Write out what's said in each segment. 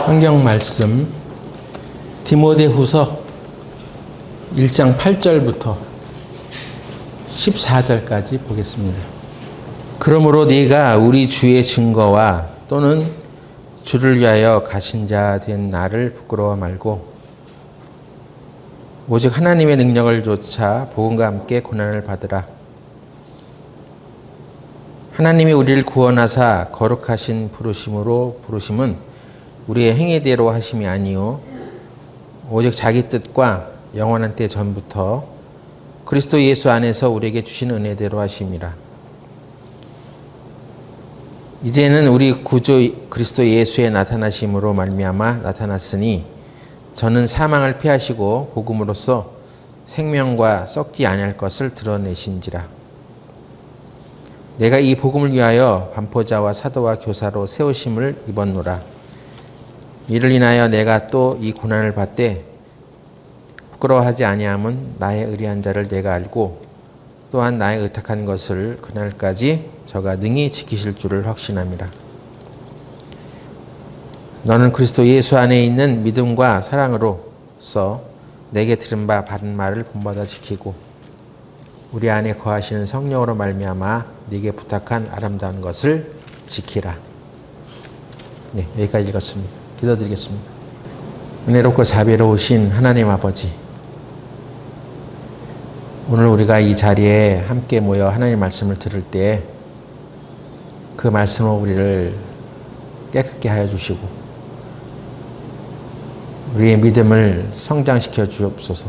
성경 말씀 디모데후서 1장 8절부터 14절까지 보겠습니다. 그러므로 네가 우리 주의 증거와 또는 주를 위하여 가신 자 된 나를 부끄러워 말고 오직 하나님의 능력을 조차 복음과 함께 고난을 받으라. 하나님이 우리를 구원하사 거룩하신 부르심으로 부르심은 우리의 행위대로 하심이 아니요 오직 자기 뜻과 영원한 때 전부터 그리스도 예수 안에서 우리에게 주신 은혜대로 하심이라. 이제는 우리 구주 그리스도 예수의 나타나심으로 말미암아 나타났으니 저는 사망을 피하시고 복음으로써 생명과 썩지 아니할 것을 드러내신지라. 내가 이 복음을 위하여 반포자와 사도와 교사로 세우심을 입었노라. 이를 인하여 내가 또 이 고난을 받되 부끄러워하지 아니함은 나의 의리한 자를 내가 알고 또한 나의 의탁한 것을 그날까지 저가 능히 지키실 줄을 확신함이라. 너는 그리스도 예수 안에 있는 믿음과 사랑으로서 내게 들은 바 바른 말을 본받아 지키고 우리 안에 거하시는 성령으로 말미암아 네게 부탁한 아름다운 것을 지키라. 네, 여기까지 읽었습니다. 기도드리겠습니다. 은혜롭고 자비로우신 하나님 아버지, 오늘 우리가 이 자리에 함께 모여 하나님 말씀을 들을 때 그 말씀으로 우리를 깨끗게 하여 주시고 우리의 믿음을 성장시켜 주옵소서.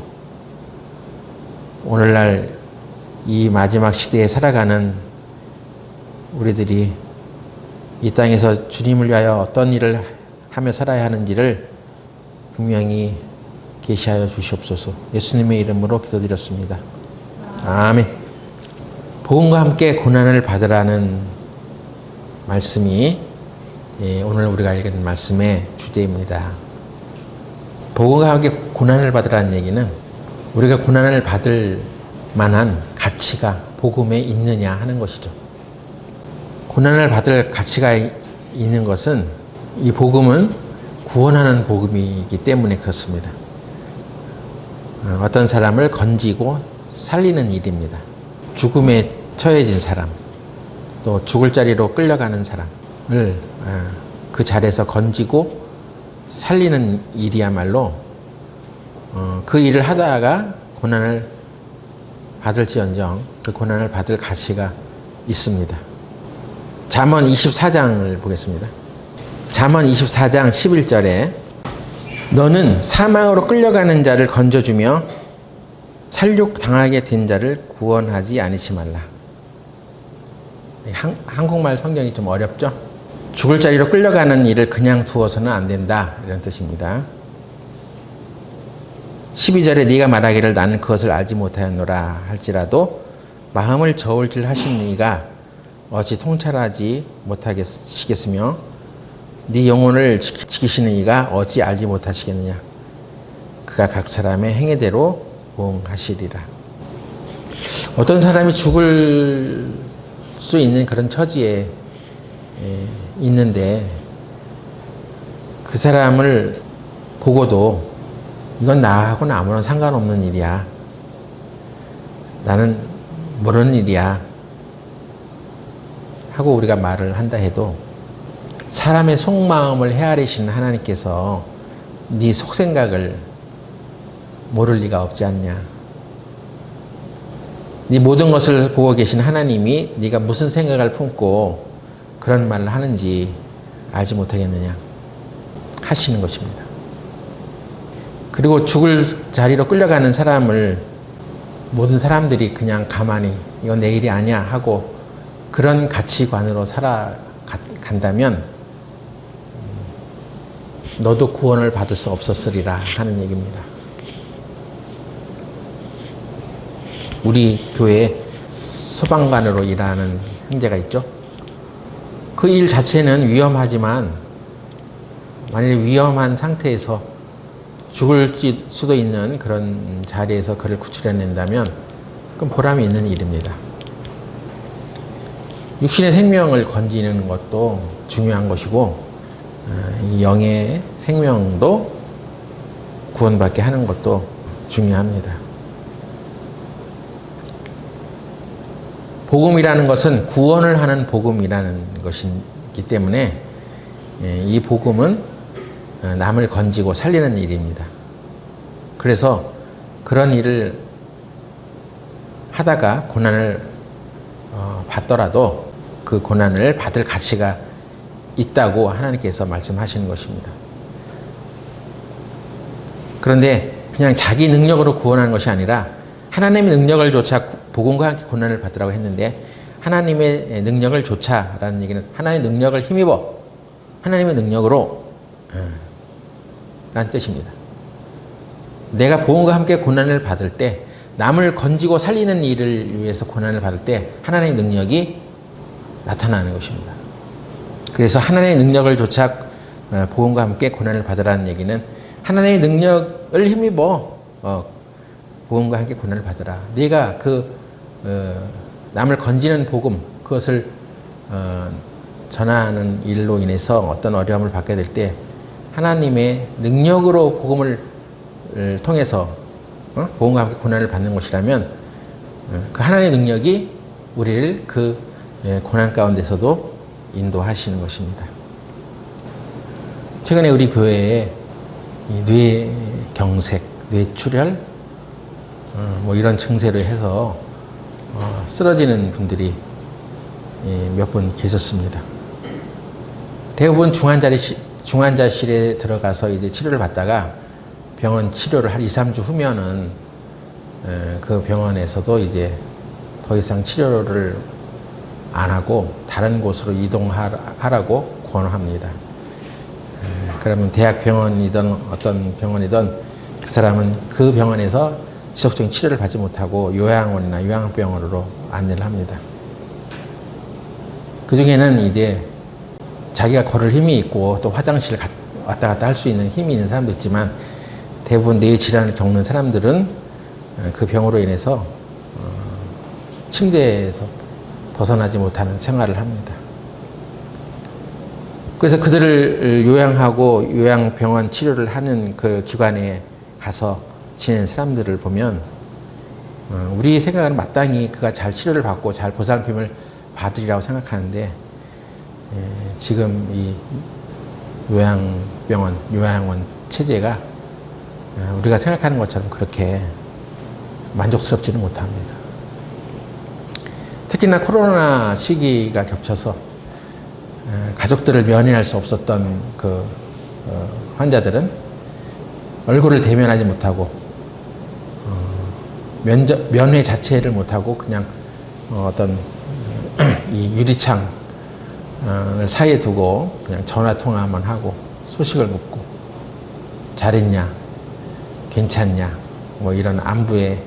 오늘날 이 마지막 시대에 살아가는 우리들이 이 땅에서 주님을 위하여 어떤 일을 하며 살아야 하는지를 분명히 계시하여 주시옵소서. 예수님의 이름으로 기도드렸습니다. 아멘. 복음과 함께 고난을 받으라는 말씀이 오늘 우리가 읽은 말씀의 주제입니다. 복음과 함께 고난을 받으라는 얘기는 우리가 고난을 받을 만한 가치가 복음에 있느냐 하는 것이죠. 고난을 받을 가치가 있는 것은 이 복음은 구원하는 복음이기 때문에 그렇습니다. 어떤 사람을 건지고 살리는 일입니다. 죽음에 처해진 사람, 또 죽을 자리로 끌려가는 사람을 그 자리에서 건지고 살리는 일이야말로 그 일을 하다가 고난을 받을지언정 그 고난을 받을 가치가 있습니다. 잠언 24장을 보겠습니다. 잠언 24장 11절에 너는 사망으로 끌려가는 자를 건져주며 살육당하게 된 자를 구원하지 않으시 말라. 한국말 성경이 좀 어렵죠? 죽을 자리로 끌려가는 일을 그냥 두어서는 안 된다, 이런 뜻입니다. 12절에 네가 말하기를 나는 그것을 알지 못하였노라 할지라도 마음을 저울질 하신 이가 어찌 통찰하지 못하시겠으며 네 영혼을 지키시는 이가 어찌 알지 못하시겠느냐. 그가 각 사람의 행위대로 보응하시리라. 어떤 사람이 죽을 수 있는 그런 처지에 있는데 그 사람을 보고도 이건 나하고는 아무런 상관없는 일이야. 나는 모르는 일이야. 하고 우리가 말을 한다 해도 사람의 속마음을 헤아리시는 하나님께서 네 속생각을 모를 리가 없지 않냐. 네 모든 것을 보고 계신 하나님이 네가 무슨 생각을 품고 그런 말을 하는지 알지 못하겠느냐 하시는 것입니다. 그리고 죽을 자리로 끌려가는 사람을 모든 사람들이 그냥 가만히 이건 내 일이 아니야 하고 그런 가치관으로 살아간다면 너도 구원을 받을 수 없었으리라 하는 얘기입니다. 우리 교회에 소방관으로 일하는 형제가 있죠. 그 일 자체는 위험하지만 만일 위험한 상태에서 죽을 수도 있는 그런 자리에서 그를 구출해낸다면 그건 보람이 있는 일입니다. 육신의 생명을 건지는 것도 중요한 것이고 이 영의 생명도 구원받게 하는 것도 중요합니다. 복음이라는 것은 구원을 하는 복음이라는 것이기 때문에 이 복음은 남을 건지고 살리는 일입니다. 그래서 그런 일을 하다가 고난을 받더라도 그 고난을 받을 가치가 있다고 하나님께서 말씀하시는 것입니다. 그런데 그냥 자기 능력으로 구원하는 것이 아니라 하나님의 능력을 조차 복음과 함께 고난을 받으라고 했는데 하나님의 능력을 조차라는 얘기는 하나님의 능력을 힘입어 하나님의 능력으로 라는 뜻입니다. 내가 복음과 함께 고난을 받을 때 남을 건지고 살리는 일을 위해서 고난을 받을 때 하나님의 능력이 나타나는 것입니다. 그래서 하나님의 능력을 조차 복음과 함께 고난을 받으라는 얘기는 하나님의 능력을 힘입어 복음과 함께 고난을 받으라. 네가 남을 건지는 복음 그것을 전하는 일로 인해서 어떤 어려움을 받게 될 때 하나님의 능력으로 복음을 통해서 복음과 함께 고난을 받는 것이라면 그 하나님의 능력이 우리를 그 고난 가운데서도 인도하시는 것입니다. 최근에 우리 교회에 뇌경색, 뇌출혈 뭐 이런 증세로 해서 쓰러지는 분들이 몇 분 계셨습니다. 대부분 중환자실에 들어가서 이제 치료를 받다가 병원 치료를 한 2, 3주 후면은 그 병원에서도 이제 더 이상 치료를 안 하고 다른 곳으로 이동하라고 권합니다. 그러면 대학병원이든 어떤 병원이든 그 사람은 그 병원에서 지속적인 치료를 받지 못하고 요양원이나 요양병원으로 안내를 합니다. 그 중에는 이제 자기가 걸을 힘이 있고 또 화장실 왔다 갔다 할 수 있는 힘이 있는 사람도 있지만 대부분 뇌 질환을 겪는 사람들은 그 병으로 인해서 침대에서 벗어나지 못하는 생활을 합니다. 그래서 그들을 요양하고 요양병원 치료를 하는 그 기관에 가서 지낸 사람들을 보면 우리 생각은 마땅히 그가 잘 치료를 받고 잘 보살핌을 받으리라고 생각하는데 지금 이 요양병원, 요양원 체제가 우리가 생각하는 것처럼 그렇게 만족스럽지는 못합니다. 특히나 코로나 시기가 겹쳐서 가족들을 면회할 수 없었던 그 환자들은 얼굴을 대면하지 못하고 면회 자체를 못하고 그냥 어떤 이 유리창을 사이에 두고 그냥 전화 통화만 하고 소식을 묻고 잘 있냐, 괜찮냐, 뭐 이런 안부의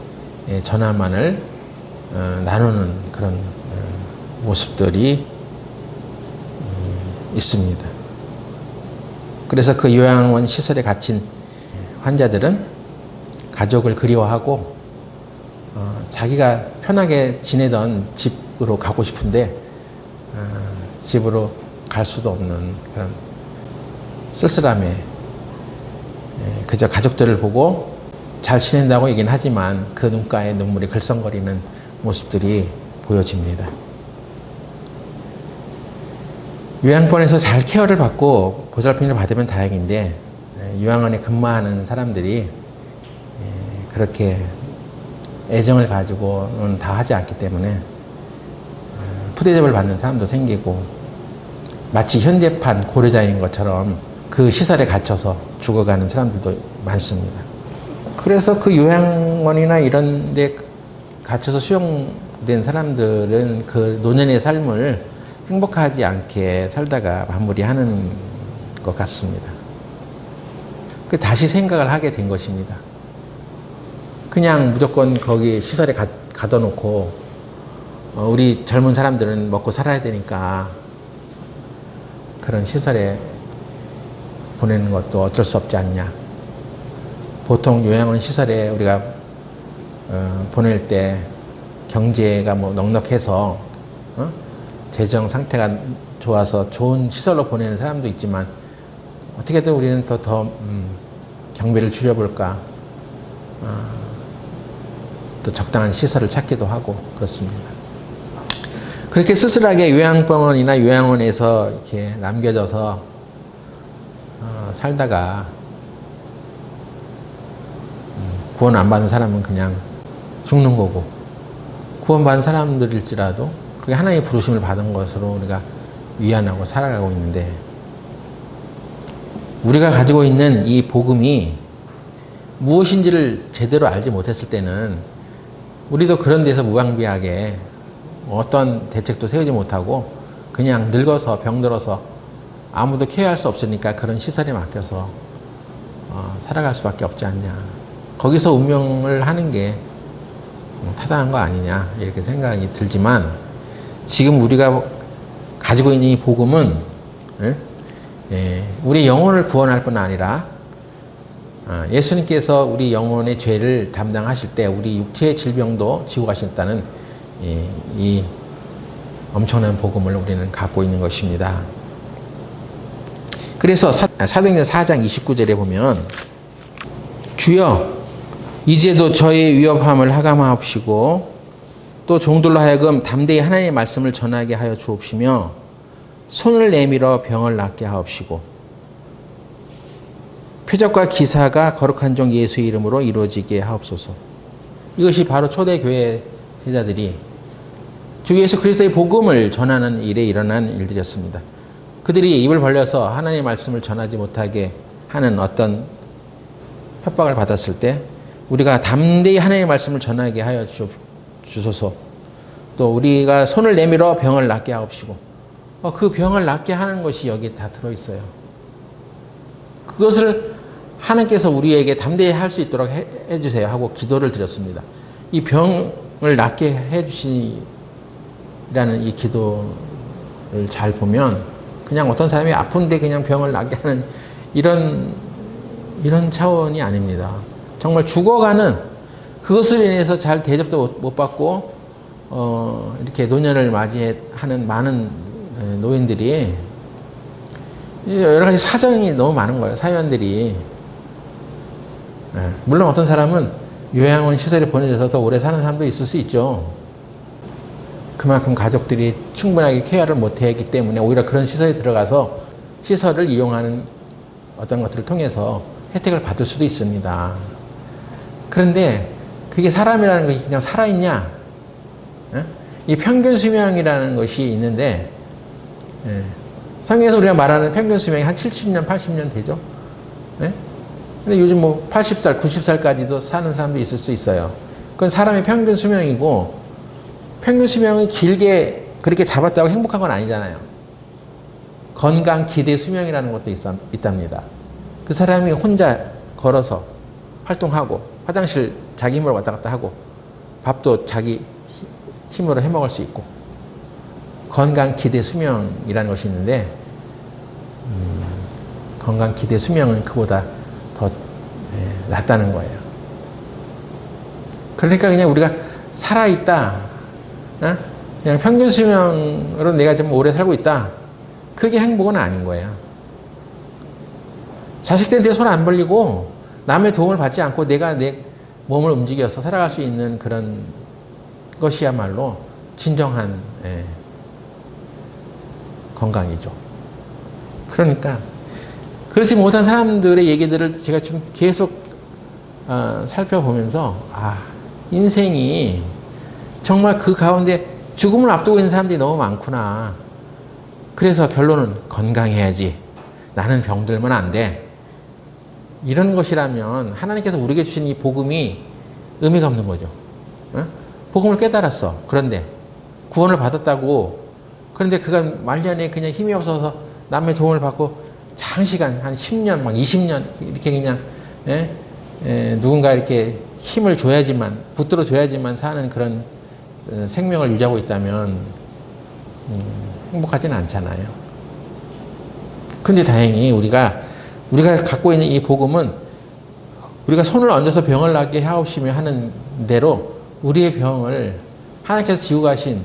전화만을 나누는 그런 모습들이 있습니다. 그래서 그 요양원 시설에 갇힌 환자들은 가족을 그리워하고 자기가 편하게 지내던 집으로 가고 싶은데 집으로 갈 수도 없는 그런 쓸쓸함에 그저 가족들을 보고 잘 지낸다고 얘기는 하지만 그 눈가에 눈물이 글썽거리는 모습들이 보여집니다. 요양원에서 잘 케어를 받고 보살핌을 받으면 다행인데 요양원에 근무하는 사람들이 그렇게 애정을 가지고는 다 하지 않기 때문에 푸대접을 받는 사람도 생기고 마치 현대판 고려자인 것처럼 그 시설에 갇혀서 죽어가는 사람들도 많습니다. 그래서 그 요양원이나 이런 데 갇혀서 수용된 사람들은 그 노년의 삶을 행복하지 않게 살다가 마무리하는 것 같습니다. 다시 생각을 하게 된 것입니다. 그냥 무조건 거기 시설에 가둬놓고 우리 젊은 사람들은 먹고 살아야 되니까 그런 시설에 보내는 것도 어쩔 수 없지 않냐. 보통 요양원 시설에 우리가 보낼 때 경제가 뭐 넉넉해서 재정 상태가 좋아서 좋은 시설로 보내는 사람도 있지만 어떻게든 우리는 더 경비를 줄여볼까, 또 적당한 시설을 찾기도 하고 그렇습니다. 그렇게 쓸쓸하게 요양병원이나 요양원에서 이렇게 남겨져서 살다가 구원 안 받은 사람은 그냥 죽는 거고, 구원받은 사람들일지라도 그게 하나님의 부르심을 받은 것으로 우리가 위안하고 살아가고 있는데, 우리가 가지고 있는 이 복음이 무엇인지를 제대로 알지 못했을 때는 우리도 그런 데서 무방비하게 어떤 대책도 세우지 못하고 그냥 늙어서 병들어서 아무도 케어할 수 없으니까 그런 시설에 맡겨서 살아갈 수밖에 없지 않냐. 거기서 운명을 하는 게 타당한 거 아니냐 이렇게 생각이 들지만, 지금 우리가 가지고 있는 이 복음은 우리 영혼을 구원할 뿐 아니라 예수님께서 우리 영혼의 죄를 담당하실 때 우리 육체의 질병도 지고 가셨다는 이 엄청난 복음을 우리는 갖고 있는 것입니다. 그래서 사도행전 4장 29절에 보면, 주여 이제도 저의 위협함을 하감하옵시고 또 종들로 하여금 담대히 하나님의 말씀을 전하게 하여 주옵시며 손을 내밀어 병을 낫게 하옵시고 표적과 기사가 거룩한 종 예수의 이름으로 이루어지게 하옵소서. 이것이 바로 초대교회 제자들이 주 예수 그리스도의 복음을 전하는 일에 일어난 일들이었습니다. 그들이 입을 벌려서 하나님의 말씀을 전하지 못하게 하는 어떤 협박을 받았을 때 우리가 담대히 하나님의 말씀을 전하게 하여 주소서. 또 우리가 손을 내밀어 병을 낫게 하옵시고, 그 병을 낫게 하는 것이 여기에 다 들어있어요. 그것을 하나님께서 우리에게 담대히 할 수 있도록 해주세요 하고 기도를 드렸습니다. 이 병을 낫게 해주시라는 이 기도를 잘 보면 그냥 어떤 사람이 아픈데 그냥 병을 낫게 하는 이런 차원이 아닙니다. 정말 죽어가는, 그것을 인해서 잘 대접도 못 받고 이렇게 노년을 맞이하는 많은 노인들이 여러 가지 사정이 너무 많은 거예요. 사연들이. 물론 어떤 사람은 요양원 시설에 보내져서 더 오래 사는 사람도 있을 수 있죠. 그만큼 가족들이 충분하게 케어를 못했기 때문에 오히려 그런 시설에 들어가서 시설을 이용하는 어떤 것들을 통해서 혜택을 받을 수도 있습니다. 그런데 그게 사람이라는 것이 그냥 살아있냐? 이 평균 수명이라는 것이 있는데, 성경에서 우리가 말하는 평균 수명이 한 70년, 80년 되죠? 근데 요즘 뭐 80살, 90살까지도 사는 사람도 있을 수 있어요. 그건 사람의 평균 수명이고, 평균 수명이 길게 그렇게 잡았다고 행복한 건 아니잖아요. 건강 기대 수명이라는 것도 있답니다. 그 사람이 혼자 걸어서 활동하고, 화장실 자기 힘으로 왔다 갔다 하고, 밥도 자기 힘으로 해 먹을 수 있고, 건강 기대 수명이라는 것이 있는데, 건강 기대 수명은 그보다 더 낫다는 거예요. 그러니까 그냥 우리가 살아있다, 그냥 평균 수명으로 내가 좀 오래 살고 있다, 그게 행복은 아닌 거예요. 자식들한테 손 안 벌리고 남의 도움을 받지 않고 내가 내 몸을 움직여서 살아갈 수 있는 그런 것이야말로 진정한 건강이죠. 그러니까 그렇지 못한 사람들의 얘기들을 제가 지금 계속 살펴보면서 인생이 정말 그 가운데 죽음을 앞두고 있는 사람들이 너무 많구나. 그래서 결론은 건강해야지. 나는 병들면 안 돼. 이런 것이라면 하나님께서 우리에게 주신 이 복음이 의미가 없는 거죠. 복음을 깨달았어. 그런데 구원을 받았다고. 그런데 그가 말년에 그냥 힘이 없어서 남의 도움을 받고 장시간 한 10년, 막 20년 이렇게 그냥 누군가 이렇게 힘을 줘야지만, 붙들어 줘야지만 사는 그런 생명을 유지하고 있다면 행복하지는 않잖아요. 근데 다행히 우리가 갖고 있는 이 복음은 우리가 손을 얹어서 병을 낫게 하옵시며 하는 대로 우리의 병을 하나님께서 지고 가신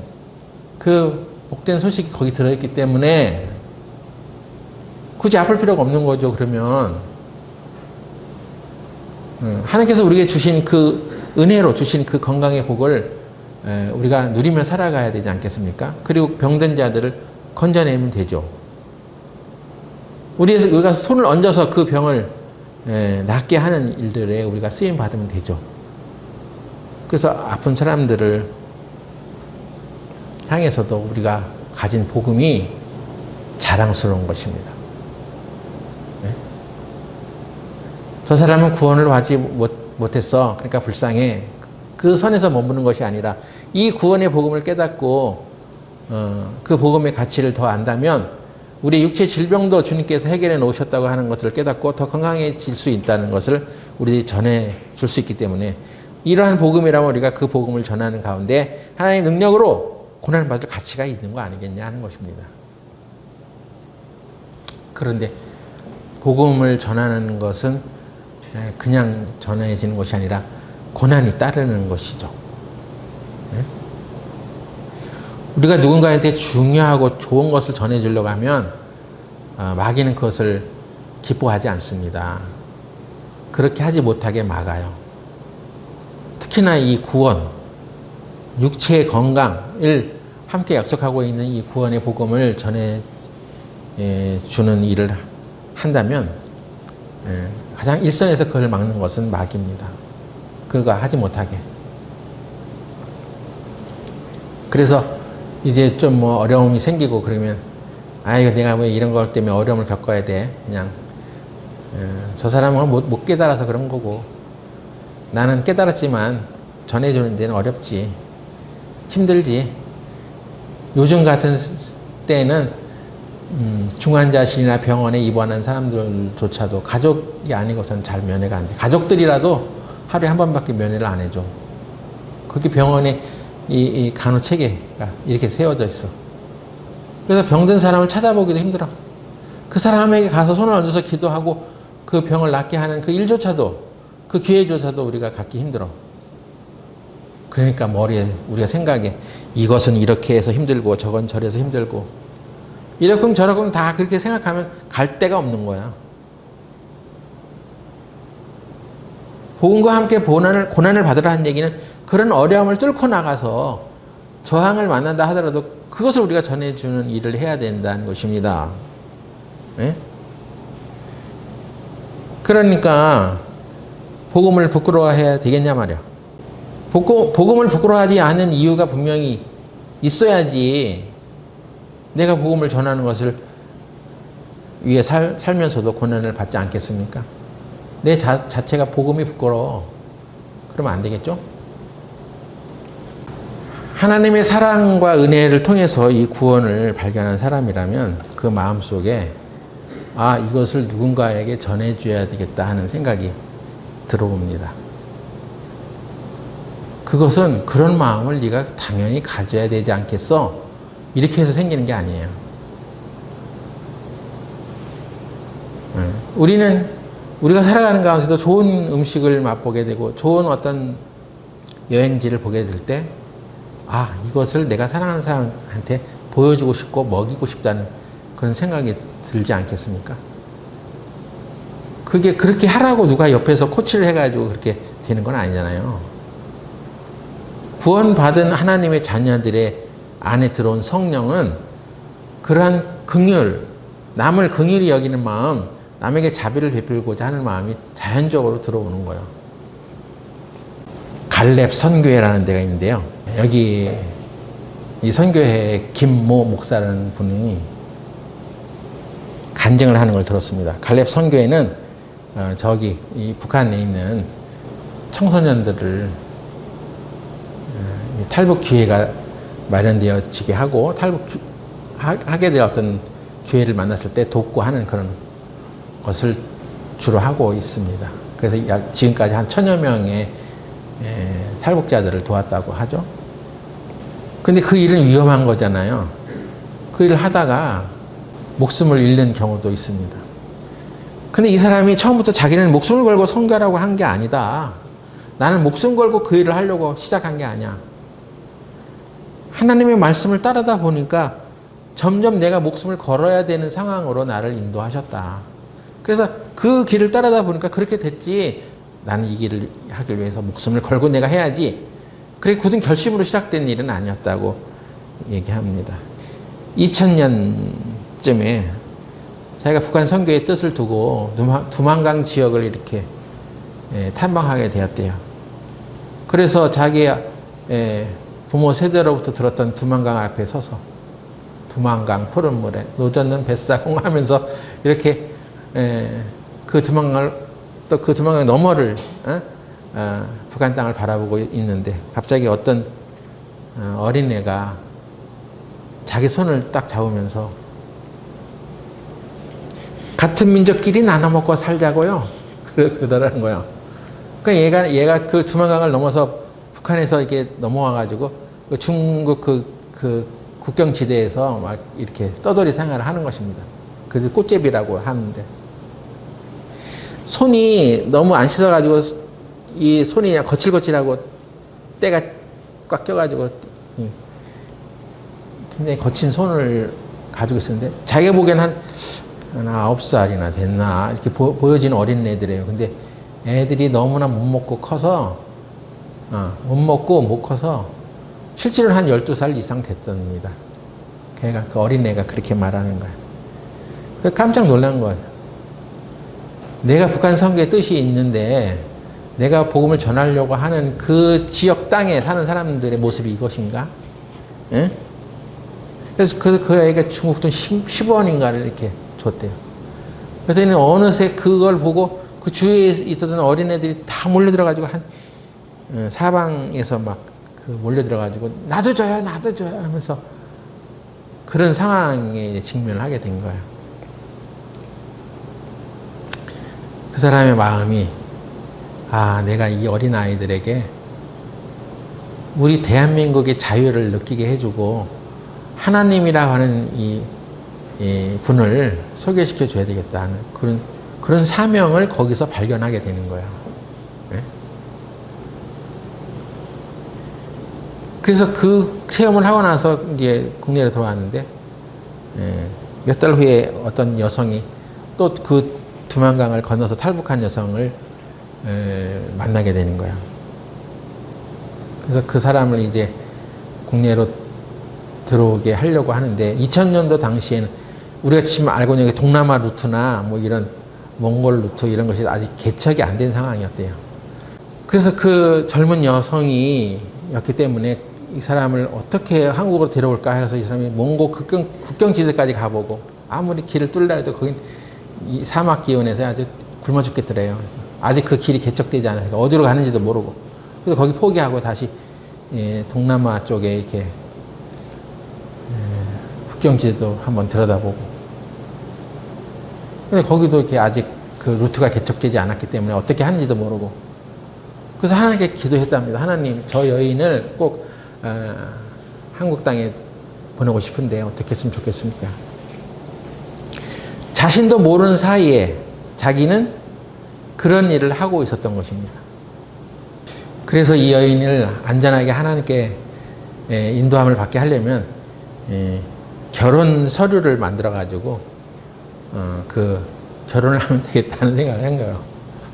그 복된 소식이 거기 들어있기 때문에 굳이 아플 필요가 없는 거죠. 그러면 하나님께서 우리에게 주신 그 은혜로 주신 그 건강의 복을 우리가 누리며 살아가야 되지 않겠습니까? 그리고 병든 자들을 건져내면 되죠. 우리가 손을 얹어서 그 병을 낫게 하는 일들에 우리가 쓰임 받으면 되죠. 그래서 아픈 사람들을 향해서도 우리가 가진 복음이 자랑스러운 것입니다. 네? 저 사람은 구원을 받지 못했어. 그러니까 불쌍해. 그 선에서 머무는 것이 아니라 이 구원의 복음을 깨닫고 그 복음의 가치를 더 안다면 우리 육체 질병도 주님께서 해결해 놓으셨다고 하는 것을 깨닫고 더 건강해질 수 있다는 것을 우리 전해 줄 수 있기 때문에 이러한 복음이라면 우리가 그 복음을 전하는 가운데 하나님의 능력으로 고난을 받을 가치가 있는 거 아니겠냐 하는 것입니다. 그런데 복음을 전하는 것은 그냥 전해지는 것이 아니라 고난이 따르는 것이죠. 우리가 누군가한테 중요하고 좋은 것을 전해주려고 하면 마귀는 그것을 기뻐하지 않습니다. 그렇게 하지 못하게 막아요. 특히나 이 구원, 육체의 건강을 함께 약속하고 있는 이 구원의 복음을 전해주는 일을 한다면 가장 일선에서 그걸 막는 것은 마귀입니다. 그거 하지 못하게. 그래서 이제 좀 뭐 어려움이 생기고 그러면 이거 내가 왜 이런 것 때문에 어려움을 겪어야 돼. 그냥 저 사람은 못 깨달아서 그런 거고 나는 깨달았지만 전해주는 데는 어렵지. 힘들지. 요즘 같은 때는 중환자실이나 병원에 입원한 사람들조차도 가족이 아니고선 잘 면회가 안 돼. 가족들이라도 하루에 한 번밖에 면회를 안 해줘. 그게 병원에 이 간호 체계가 이렇게 세워져 있어. 그래서 병든 사람을 찾아보기도 힘들어. 그 사람에게 가서 손을 얹어서 기도하고 그 병을 낫게 하는 그 일조차도, 그 기회조차도 우리가 갖기 힘들어. 그러니까 머리에 우리가 생각에 이것은 이렇게 해서 힘들고 저건 저래서 힘들고 이렇게 저렇게 다 그렇게 생각하면 갈 데가 없는 거야. 복음과 함께 고난을 받으라는 얘기는 그런 어려움을 뚫고 나가서 저항을 만난다 하더라도 그것을 우리가 전해주는 일을 해야 된다는 것입니다. 네? 그러니까 복음을 부끄러워해야 되겠냐 말이야. 복음을 부끄러워하지 않은 이유가 분명히 있어야지 내가 복음을 전하는 것을 위해 살면서도 고난을 받지 않겠습니까? 내 자체가 복음이 부끄러워. 그러면 안 되겠죠? 하나님의 사랑과 은혜를 통해서 이 구원을 발견한 사람이라면 그 마음속에 이것을 누군가에게 전해줘야 되겠다 하는 생각이 들어옵니다. 그것은 그런 마음을 네가 당연히 가져야 되지 않겠어? 이렇게 해서 생기는 게 아니에요. 우리가 살아가는 가운데도 좋은 음식을 맛보게 되고 좋은 어떤 여행지를 보게 될 때 이것을 내가 사랑하는 사람한테 보여주고 싶고 먹이고 싶다는 그런 생각이 들지 않겠습니까? 그게 그렇게 하라고 누가 옆에서 코치를 해가지고 그렇게 되는 건 아니잖아요. 구원받은 하나님의 자녀들의 안에 들어온 성령은 그러한 긍휼, 남을 긍휼히 여기는 마음, 남에게 자비를 베풀고자 하는 마음이 자연적으로 들어오는 거예요. 갈렙 선교회라는 데가 있는데요. 여기 이 선교회 김모 목사라는 분이 간증을 하는 걸 들었습니다. 갈렙 선교회는 저기 이 북한에 있는 청소년들을 탈북 기회가 마련되어지게 하고 탈북하게 될 어떤 기회를 만났을 때 돕고 하는 그런 것을 주로 하고 있습니다. 그래서 지금까지 한 1000여 명의 탈북자들을 도왔다고 하죠. 근데 그 일은 위험한 거잖아요. 그 일을 하다가 목숨을 잃는 경우도 있습니다. 근데 이 사람이 처음부터 자기는 목숨을 걸고 선교하라고 한 게 아니다. 나는 목숨 걸고 그 일을 하려고 시작한 게 아니야. 하나님의 말씀을 따르다 보니까 점점 내가 목숨을 걸어야 되는 상황으로 나를 인도하셨다. 그래서 그 길을 따르다 보니까 그렇게 됐지. 나는 이 길을 하기 위해서 목숨을 걸고 내가 해야지. 그래 굳은 결심으로 시작된 일은 아니었다고 얘기합니다. 2000년쯤에 자기가 북한 선교의 뜻을 두고 두만강 지역을 이렇게 탐방하게 되었대요. 그래서 자기 부모 세대로부터 들었던 두만강 앞에 서서 두만강 푸른 물에 노젓는 뱃사공 하면서 이렇게 그 두만강을 또 그 두만강 너머를 북한 땅을 바라보고 있는데 갑자기 어떤 어린애가 자기 손을 딱 잡으면서 같은 민족끼리 나눠 먹고 살자고요. 그러더라는 거예요. 그러니까 얘가 그 두만강을 넘어서 북한에서 이렇게 넘어와가지고 그 중국 그 국경지대에서 막 이렇게 떠돌이 생활을 하는 것입니다. 그래서 꽃제비라고 하는데 손이 너무 안 씻어가지고 이 손이 거칠거칠하고 때가 꽉 껴가지고 굉장히 거친 손을 가지고 있었는데 자기가 보기엔 한 9살이나 됐나 이렇게 보여지는 어린애들이에요. 근데 애들이 너무나 못 먹고 커서 못 먹고 못 커서 실제로는 한 12살 이상 됐답니다. 걔가 그 어린애가 그렇게 말하는 거예요. 그래서 깜짝 놀란 거예요. 내가 북한 선교의 뜻이 있는데 내가 복음을 전하려고 하는 그 지역 땅에 사는 사람들의 모습이 이것인가? 예? 그래서 그 아이가 중국 돈 10원인가를 이렇게 줬대요. 그래서 얘는 어느새 그걸 보고 그 주위에 있었던 어린애들이 다 몰려들어가지고 한 사방에서 막 몰려들어가지고 나도 줘요, 나도 줘요 하면서 그런 상황에 직면을 하게 된 거예요. 그 사람의 마음이 내가 이 어린아이들에게 우리 대한민국의 자유를 느끼게 해주고 하나님이라 하는 이 분을 소개시켜 줘야 되겠다는 그런 사명을 거기서 발견하게 되는 거예요. 네? 그래서 그 체험을 하고 나서 이제 국내로 들어왔는데 몇 달 후에 어떤 여성이 또 그 두만강을 건너서 탈북한 여성을 만나게 되는 거야. 그래서 그 사람을 이제 국내로 들어오게 하려고 하는데 2000년도 당시에는 우리가 지금 알고 있는 동남아 루트나 뭐 이런 몽골 루트 이런 것이 아직 개척이 안 된 상황이었대요. 그래서 그 젊은 여성이었기 때문에 이 사람을 어떻게 한국으로 데려올까 해서 이 사람이 몽골 국경지대까지 가보고 아무리 길을 뚫으려 해도 거긴 이 사막 기온에서 아주 굶어 죽겠더래요. 아직 그 길이 개척되지 않으니까 어디로 가는지도 모르고. 그래서 거기 포기하고 다시 동남아 쪽에 이렇게 국경지대도 한번 들여다보고. 근데 거기도 이렇게 아직 그 루트가 개척되지 않았기 때문에 어떻게 하는지도 모르고. 그래서 하나님께 기도했답니다. 하나님, 저 여인을 꼭 한국 땅에 보내고 싶은데 어떻게 했으면 좋겠습니까? 자신도 모르는 사이에 자기는 그런 일을 하고 있었던 것입니다. 그래서 이 여인을 안전하게 하나님께 인도함을 받게 하려면 결혼 서류를 만들어 가지고 그 결혼을 하면 되겠다는 생각을 한 거예요.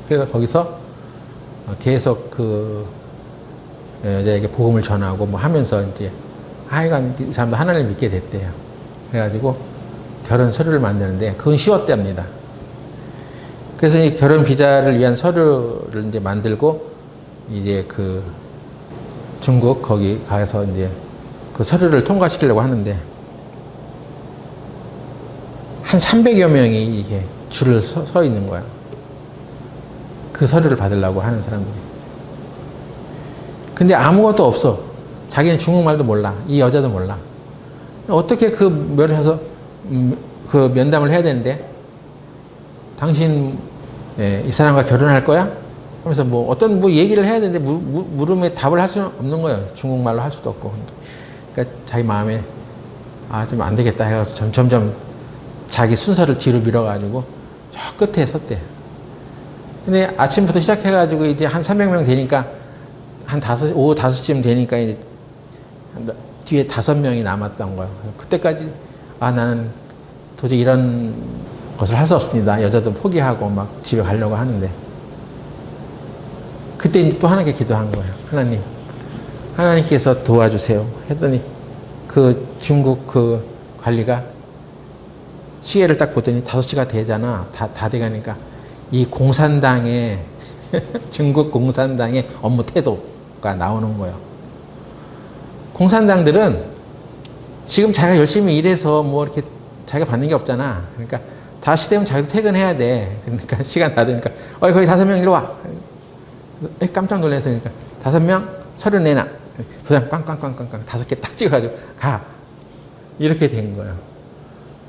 그래서 거기서 계속 그 여자에게 복음을 전하고 뭐 하면서 이제 하여간 이 사람도 하나님을 믿게 됐대요. 그래가지고 결혼 서류를 만드는데 그건 쉬웠답니다. 그래서 이 결혼 비자를 위한 서류를 이제 만들고 이제 그 중국 거기 가서 이제 그 서류를 통과시키려고 하는데 한 300여 명이 이게 줄을 서 있는 거야. 그 서류를 받으려고 하는 사람들이. 근데 아무것도 없어. 자기는 중국말도 몰라. 이 여자도 몰라. 어떻게 그 면에서 그 면담을 해야 되는데 당신 이 사람과 결혼할 거야? 하면서 뭐 어떤 뭐 얘기를 해야 되는데 물음에 답을 할 수는 없는 거예요. 중국말로 할 수도 없고. 그러니까 자기 마음에 좀 안 되겠다 해가지고 점점 자기 순서를 뒤로 밀어가지고 저 끝에 섰대. 근데 아침부터 시작해가지고 이제 한 300명 되니까 오후 5시쯤 되니까 이제 뒤에 5명이 남았던 거예요. 그때까지 아, 나는 도저히 이런 것을 할 수 없습니다. 여자도 포기하고 막 집에 가려고 하는데. 그때 이제 또 하나님께 기도한 거예요. 하나님, 하나님께서 도와주세요. 했더니 그 중국 그 관리가 시계를 딱 보더니 5시가 되잖아. 다 돼가니까 이 공산당의 중국 공산당의 업무 태도가 나오는 거예요. 공산당들은 지금 자기가 열심히 일해서 뭐 이렇게 자기가 받는 게 없잖아. 그러니까 5시 되면 자기도 퇴근해야 돼. 그러니까 시간 다 되니까 거기 5명 이리 와. 깜짝 놀라서 그러니까 5명 서류 내놔. 도장 꽝꽝꽝꽝꽝 5개 딱 찍어가지고 가. 이렇게 된 거예요.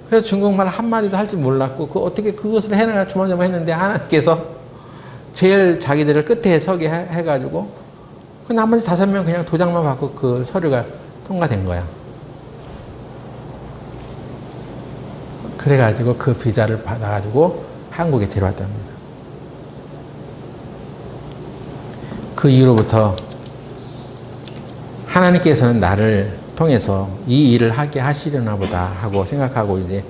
그래서 중국말 한마디도 할 줄 몰랐고 어떻게 그것을 해내가 조마조마했는데 하나님께서 제일 자기들을 끝에 서게 해가지고 그 나머지 5명 그냥 도장만 받고 그 서류가 통과된 거야. 그래가지고 그 비자를 받아가지고 한국에 데려왔답니다. 그 이후로부터 하나님께서는 나를 통해서 이 일을 하게 하시려나 보다 하고 생각하고 이제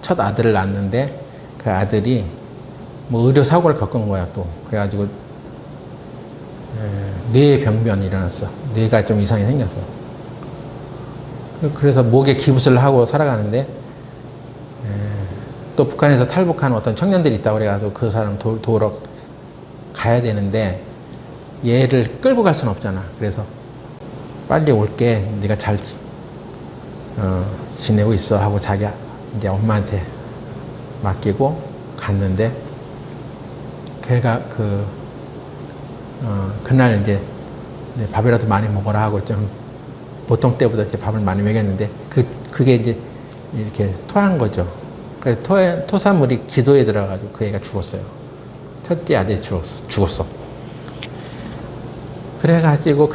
첫 아들을 낳았는데 그 아들이 뭐 의료 사고를 겪은 거야 또. 그래가지고 뇌 병변이 일어났어. 뇌가 좀 이상이 생겼어. 그래서 목에 기부스를 하고 살아가는데 또 북한에서 탈북한 어떤 청년들이 있다고 그래가지고 그 사람 도우러 가야 되는데 얘를 끌고 갈 수는 없잖아. 그래서 빨리 올게. 네가 잘 지내고 있어 하고 자기 이제 엄마한테 맡기고 갔는데 걔가 그날 이제 밥이라도 많이 먹어라 하고 좀 보통 때보다 이제 밥을 많이 먹였는데 그게 이제 이렇게 토한 거죠. 그래서 토사물이 기도에 들어가지고 그 애가 죽었어요. 첫째 아들이 죽었어. 그래가지고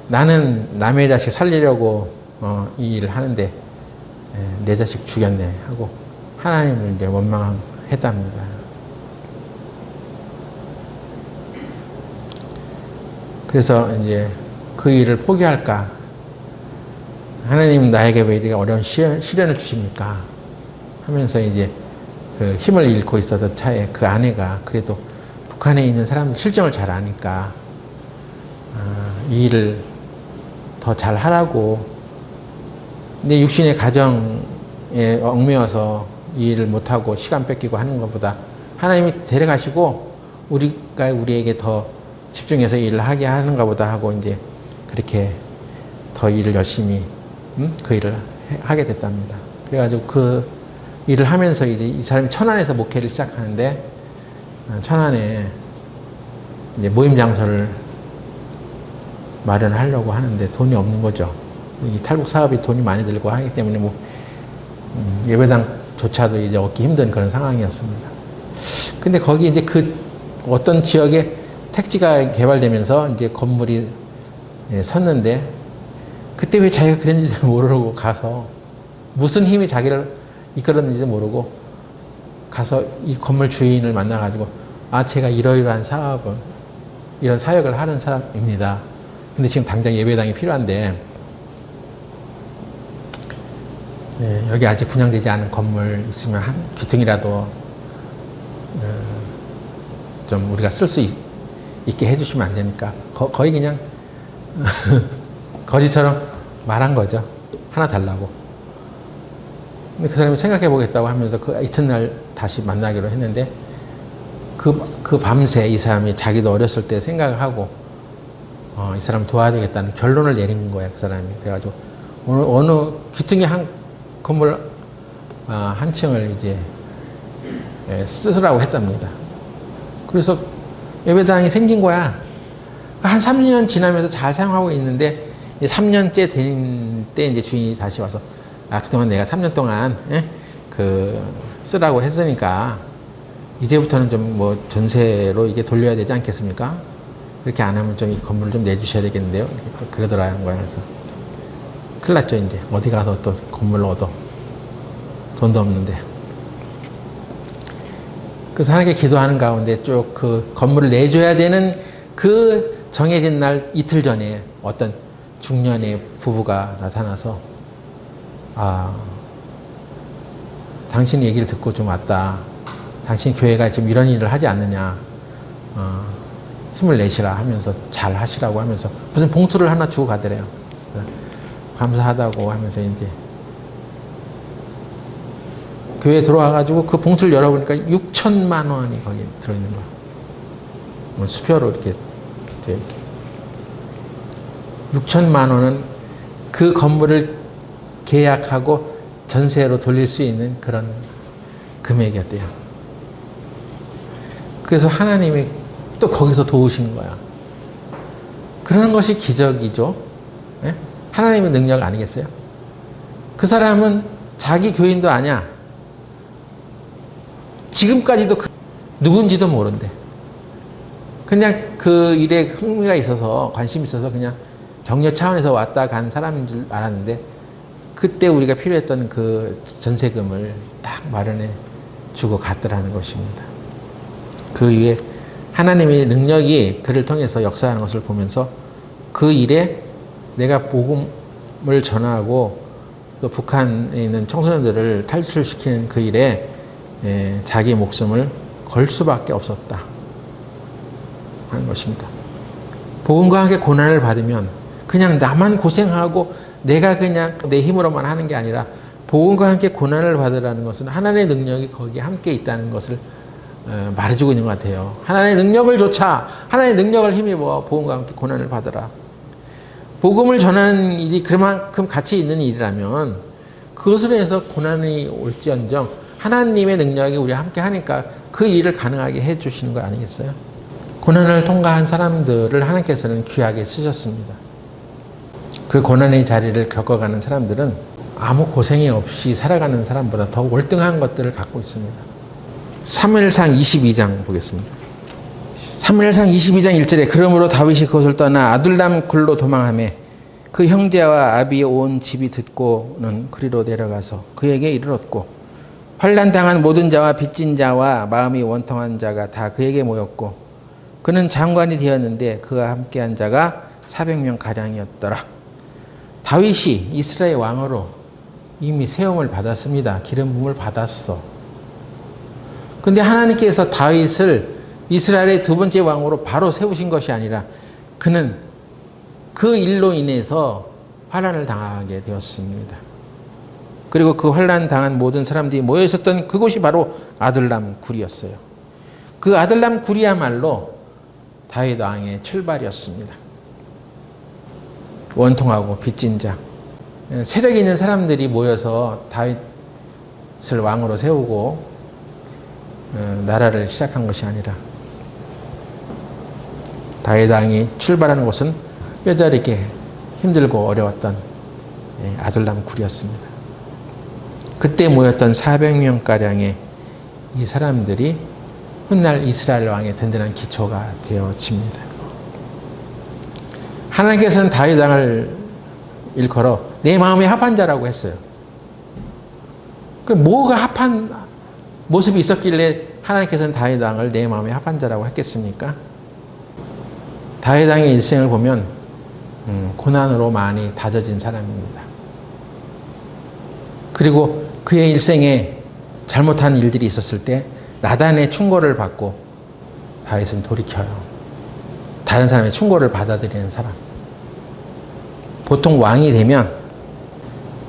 나는 남의 자식 살리려고 이 일을 하는데 내 자식 죽였네 하고 하나님을 이제 원망했답니다. 그래서 이제 그 일을 포기할까? 하나님 나에게 왜 이렇게 어려운 시련을 주십니까? 하면서 이제 그 힘을 잃고 있었던 차에 그 아내가 그래도 북한에 있는 사람 실정을 잘 아니까 이 일을 더 잘 하라고 내 육신의 가정에 얽매여서 이 일을 못하고 시간 뺏기고 하는 것보다 하나님이 데려가시고 우리가 우리에게 더 집중해서 일을 하게 하는가 보다 하고 이제 그렇게 더 일을 열심히 그 일을 하게 됐답니다. 그래가지고 그 일을 하면서 이제 이 사람이 천안에서 목회를 시작하는데 천안에 이제 모임 장소를 마련하려고 하는데 돈이 없는 거죠. 이 탈북 사업이 돈이 많이 들고 하기 때문에 뭐 예배당조차도 이제 얻기 힘든 그런 상황이었습니다. 근데 거기 이제 그 어떤 지역에 택지가 개발되면서 이제 건물이 섰는데 그때 왜 자기가 그랬는지 모르고 가서 무슨 힘이 자기를 이끌었는지도 모르고 가서 이 건물 주인을 만나가지고 제가 이러이러한 사업을 이런 사역을 하는 사람입니다. 근데 지금 당장 예배당이 필요한데 여기 아직 분양되지 않은 건물 있으면 한 귀퉁이라도 좀 우리가 쓸 수 있게 해주시면 안 됩니까? 거의 그냥 거지처럼 말한 거죠. 하나 달라고. 근데 그 사람이 생각해 보겠다고 하면서 그 이튿날 다시 만나기로 했는데 그 밤새 이 사람이 자기도 어렸을 때 생각을 하고 이 사람 도와주겠다는 결론을 내린 거야, 그 사람이. 그래가지고 어느 귀퉁이 한 건물 한 층을 이제 쓰라고 했답니다. 그래서 예배당이 생긴 거야. 한 3년 지나면서 잘 사용하고 있는데 3년째 된 때 이제 주인이 다시 와서 그동안 내가 3년 동안 쓰라고 했으니까 이제부터는 좀 뭐 전세로 이게 돌려야 되지 않겠습니까? 그렇게 안 하면 좀 이 건물을 좀 내주셔야 되겠는데요. 이렇게 또 그러더라는 거야. 그래서 큰일 났죠. 이제 어디 가서 또 건물을 얻어. 돈도 없는데. 그래서 하나님께 기도하는 가운데 쭉 그 건물을 내줘야 되는 그 정해진 날 이틀 전에 어떤 중년의 부부가 나타나서 당신 얘기를 듣고 좀 왔다. 당신 교회가 지금 이런 일을 하지 않느냐. 힘을 내시라 하면서 잘 하시라고 하면서 무슨 봉투를 하나 주고 가더래요. 감사하다고 하면서 이제 교회에 들어와가지고 그 봉투를 열어보니까 6천만 원이 거기 들어있는 거야. 뭐 수표로 이렇게 돼. 6천만 원은 그 건물을 계약하고 전세로 돌릴 수 있는 그런 금액이었대요. 그래서 하나님이 또 거기서 도우신 거야. 그런 것이 기적이죠. 네? 하나님의 능력 아니겠어요? 그 사람은 자기 교인도 아니야. 지금까지도 누군지도 모른대. 그냥 그 일에 흥미가 있어서 관심이 있어서 그냥 격려 차원에서 왔다 간 사람인 줄 알았는데 그때 우리가 필요했던 그 전세금을 딱 마련해 주고 갔더라는 것입니다. 그 이후에 하나님의 능력이 그를 통해서 역사하는 것을 보면서 그 일에 내가 복음을 전하고 또 북한에 있는 청소년들을 탈출시키는 그 일에 자기 목숨을 걸 수밖에 없었다 하는 것입니다. 복음과 함께 고난을 받으면 그냥 나만 고생하고 내가 그냥 내 힘으로만 하는 게 아니라 복음과 함께 고난을 받으라는 것은 하나님의 능력이 거기에 함께 있다는 것을 말해주고 있는 것 같아요. 하나님의 능력을 좇아 하나님의 능력을 힘입어 복음과 함께 고난을 받으라. 복음을 전하는 일이 그만큼 가치 있는 일이라면 그것으로 해서 고난이 올지언정 하나님의 능력이 우리와 함께 하니까 그 일을 가능하게 해주시는 거 아니겠어요? 고난을 통과한 사람들을 하나님께서는 귀하게 쓰셨습니다. 그 고난의 자리를 겪어가는 사람들은 아무 고생이 없이 살아가는 사람보다 더 월등한 것들을 갖고 있습니다. 사무엘상 22장 보겠습니다. 사무엘상 22장 1절에 그러므로 다윗이 그것을 떠나 아둘람 굴로 도망하매 그 형제와 아비의 온 집이 듣고는 그리로 내려가서 그에게 이르렀고 환난당한 모든 자와 빚진 자와 마음이 원통한 자가 다 그에게 모였고 그는 장관이 되었는데 그와 함께한 자가 400명 가량이었더라. 다윗이 이스라엘 왕으로 이미 세움을 받았습니다. 기름 부음을 받았어. 근데 하나님께서 다윗을 이스라엘의 두 번째 왕으로 바로 세우신 것이 아니라 그는 그 일로 인해서 환난을 당하게 되었습니다. 그리고 그 환난 당한 모든 사람들이 모여 있었던 그곳이 바로 아둘람 굴이었어요. 그 아둘람 굴이야말로 다윗 왕의 출발이었습니다. 원통하고 빚진 자, 세력 있는 사람들이 모여서 다윗을 왕으로 세우고 나라를 시작한 것이 아니라 다윗 왕이 출발하는 곳은 뼈저리게 힘들고 어려웠던 아둘람 굴이었습니다. 그때 모였던 400명가량의 이 사람들이 훗날 이스라엘 왕의 든든한 기초가 되어집니다. 하나님께서는 다윗 왕을 일컬어 내 마음에 합한 자라고 했어요. 그 뭐가 합한 모습이 있었길래 하나님께서는 다윗 왕을 내 마음에 합한 자라고 했겠습니까? 다윗 왕의 일생을 보면 고난으로 많이 다져진 사람입니다. 그리고 그의 일생에 잘못한 일들이 있었을 때 나단의 충고를 받고 다윗은 돌이켜요. 다른 사람의 충고를 받아들이는 사람. 보통 왕이 되면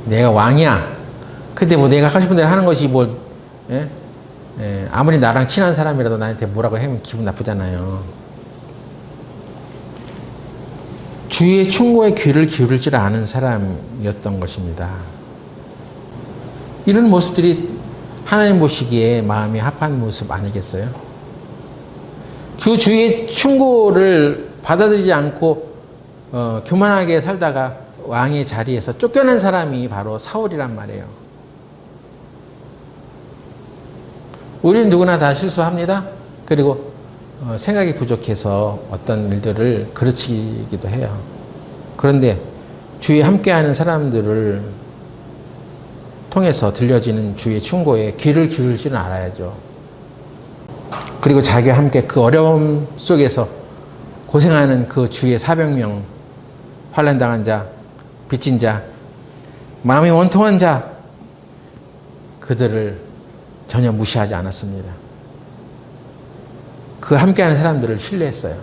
내가 왕이야. 근데 뭐 내가 하고 싶은 대로 하는 것이 뭐 아무리 나랑 친한 사람이라도 나한테 뭐라고 하면 기분 나쁘잖아요. 주위의 충고에 귀를 기울일 줄 아는 사람이었던 것입니다. 이런 모습들이 하나님 보시기에 마음이 합한 모습 아니겠어요? 그 주위의 충고를 받아들이지 않고 교만하게 살다가 왕의 자리에서 쫓겨난 사람이 바로 사울이란 말이에요. 우리는 누구나 다 실수합니다. 그리고 생각이 부족해서 어떤 일들을 그르치기도 해요. 그런데 주위에 함께하는 사람들을 통해서 들려지는 주의 충고에 귀를 기울일 줄은 알아야죠. 그리고 자기와 함께 그 어려움 속에서 고생하는 그 주위의 400명, 환난당한 자, 빚진 자, 마음이 원통한 자, 그들을 전혀 무시하지 않았습니다. 그 함께하는 사람들을 신뢰했어요.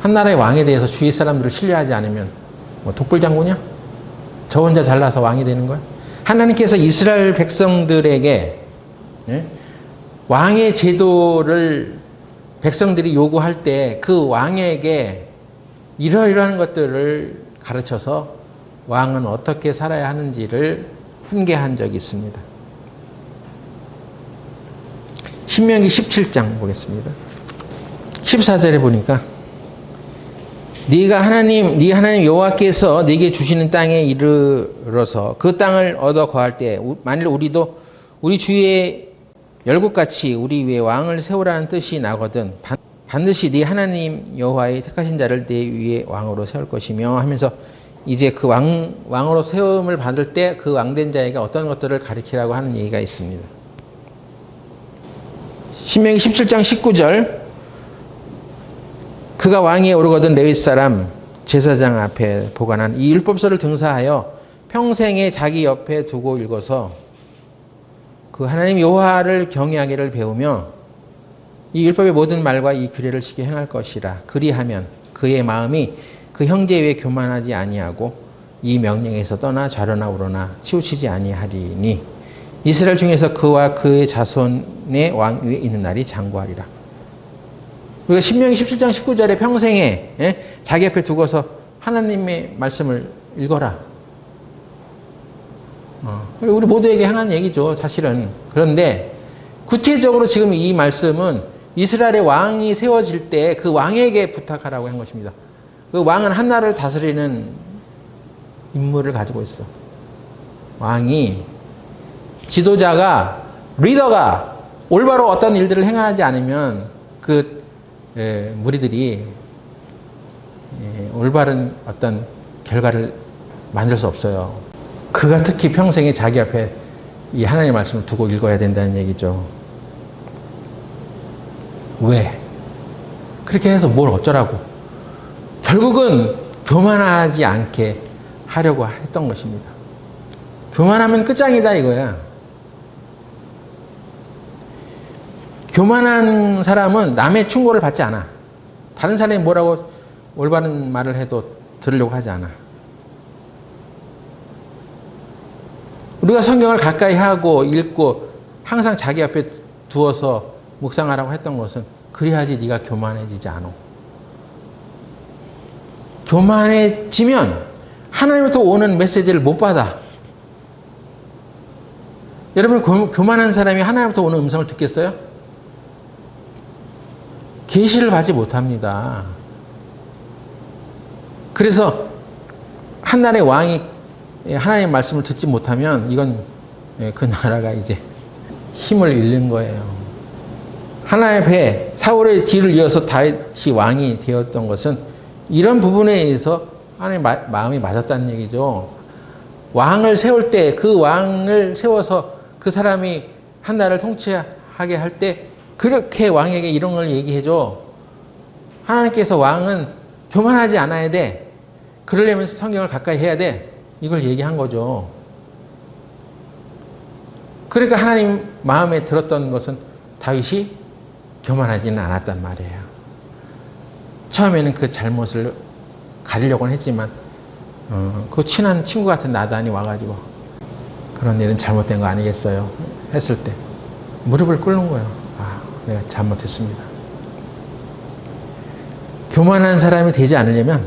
한 나라의 왕에 대해서 주위 사람들을 신뢰하지 않으면 뭐 독불장군이야? 저 혼자 잘나서 왕이 되는 거야? 하나님께서 이스라엘 백성들에게 왕의 제도를 백성들이 요구할 때 그 왕에게 이러이러한 것들을 가르쳐서 왕은 어떻게 살아야 하는지를 훈계한 적이 있습니다. 신명기 17장 보겠습니다. 14절에 보니까 네 하나님 여호와께서 네게 주시는 땅에 이르러서 그 땅을 얻어 거할 때 만일 우리도 우리 주위에 열국같이 우리 위에 왕을 세우라는 뜻이 나거든 반드시 네 하나님 여호와의 택하신 자를 네 위에 왕으로 세울 것이며 하면서 이제 그 왕으로 세움을 받을 때 그 왕된 자에게 어떤 것들을 가리키라고 하는 얘기가 있습니다. 신명기 17장 19절 그가 왕위에 오르거든 레위 사람 제사장 앞에 보관한 이 율법서를 등사하여 평생에 자기 옆에 두고 읽어서 그 하나님 여호와를 경외하기를 배우며 이 율법의 모든 말과 이 규례를 지켜 행할 것이라. 그리하면 그의 마음이 그 형제 위에 교만하지 아니하고 이 명령에서 떠나 좌로나 우로나 치우치지 아니하리니 이스라엘 중에서 그와 그의 자손의 왕 위에 있는 날이 장구하리라. 우리가 신명기 17장 19절에 평생에 자기 앞에 두고서 하나님의 말씀을 읽어라. 우리 모두에게 향한 얘기죠, 사실은. 그런데 구체적으로 지금 이 말씀은 이스라엘의 왕이 세워질 때 그 왕에게 부탁하라고 한 것입니다. 그 왕은 한 나라를 다스리는 임무를 가지고 있어. 왕이, 지도자가, 리더가 올바로 어떤 일들을 행하지 않으면 그 무리들이 올바른 어떤 결과를 만들 수 없어요. 그가 특히 평생에 자기 앞에 이 하나님의 말씀을 두고 읽어야 된다는 얘기죠. 왜? 그렇게 해서 뭘 어쩌라고? 결국은 교만하지 않게 하려고 했던 것입니다. 교만하면 끝장이다 이거야. 교만한 사람은 남의 충고를 받지 않아. 다른 사람이 뭐라고 올바른 말을 해도 들으려고 하지 않아. 우리가 성경을 가까이 하고 읽고 항상 자기 앞에 두어서 묵상하라고 했던 것은 그래야지 네가 교만해지지 않아. 교만해지면 하나님부터 오는 메시지를 못 받아. 여러분 교만한 사람이 하나님부터 오는 음성을 듣겠어요? 계시를 받지 못합니다. 그래서 한 나라의 왕이 하나님의 말씀을 듣지 못하면 이건 그 나라가 이제 힘을 잃는 거예요. 하나님의 배 사울의 뒤를 이어서 다윗이 왕이 되었던 것은 이런 부분에 의해서 하나님의 마음이 맞았다는 얘기죠. 왕을 세울 때 그 왕을 세워서 그 사람이 한 나라를 통치하게 할 때 그렇게 왕에게 이런 걸 얘기해줘. 하나님께서 왕은 교만하지 않아야 돼. 그러려면 성경을 가까이 해야 돼. 이걸 얘기한 거죠. 그러니까 하나님 마음에 들었던 것은 다윗이 교만하지는 않았단 말이에요. 처음에는 그 잘못을 가리려고는 했지만 그 친한 친구 같은 나단이 와가지고 그런 일은 잘못된 거 아니겠어요? 했을 때 무릎을 꿇는 거예요. 아, 내가 잘못했습니다. 교만한 사람이 되지 않으려면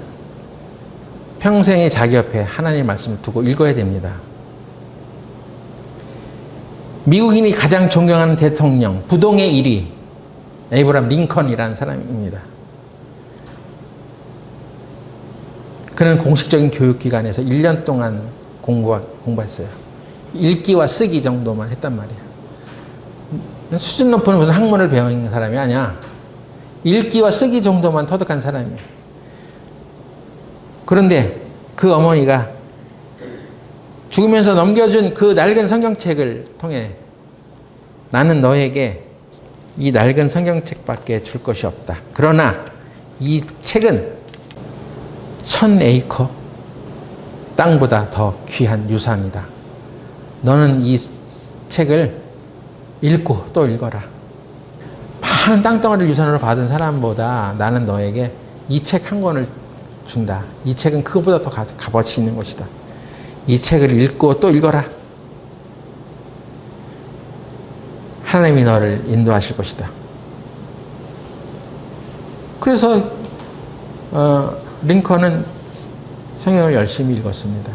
평생에 자기 옆에 하나님의 말씀을 두고 읽어야 됩니다. 미국인이 가장 존경하는 대통령, 부동의 1위, 에이브람 링컨이라는 사람입니다. 그는 공식적인 교육기관에서 1년 동안 공부했어요. 읽기와 쓰기 정도만 했단 말이에요. 수준 높은 무슨 학문을 배운 사람이 아니야. 읽기와 쓰기 정도만 터득한 사람이에요. 그런데 그 어머니가 죽으면서 넘겨준 그 낡은 성경책을 통해 나는 너에게 이 낡은 성경책밖에 줄 것이 없다. 그러나 이 책은 1000에이커 땅보다 더 귀한 유산이다. 너는 이 책을 읽고 또 읽어라. 많은 땅덩어리를 유산으로 받은 사람보다 나는 너에게 이 책 한 권을 준다. 이 책은 그보다 더 값어치 있는 것이다. 이 책을 읽고 또 읽어라. 하나님이 너를 인도하실 것이다. 그래서 링컨은 성경을 열심히 읽었습니다.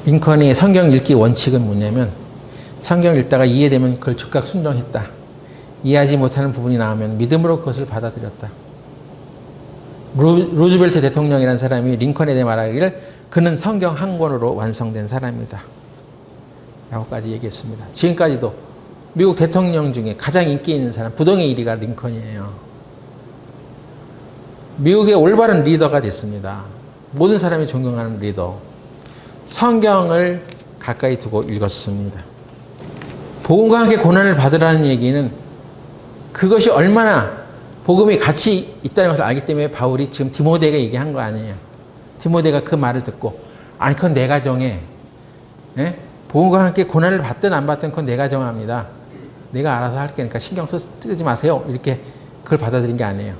링컨이 성경 읽기 원칙은 뭐냐면 성경을 읽다가 이해되면 그걸 즉각 순종했다. 이해하지 못하는 부분이 나오면 믿음으로 그것을 받아들였다. 루즈벨트 대통령이라는 사람이 링컨에 대해 말하기를 그는 성경 한 권으로 완성된 사람이다. 라고까지 얘기했습니다. 지금까지도 미국 대통령 중에 가장 인기 있는 사람, 부동의 1위가 링컨이에요. 미국의 올바른 리더가 됐습니다. 모든 사람이 존경하는 리더. 성경을 가까이 두고 읽었습니다. 복음과 함께 고난을 받으라는 얘기는 그것이 얼마나 복음이 가치 있다는 것을 알기 때문에 바울이 지금 디모데에게 얘기한 거 아니에요. 디모데가 그 말을 듣고 아니 그건 내가 정해. 예? 복음과 함께 고난을 받든 안 받든 그건 내가 정합니다. 내가 알아서 할 거니까 신경 쓰지 마세요. 이렇게 그걸 받아들인 게 아니에요.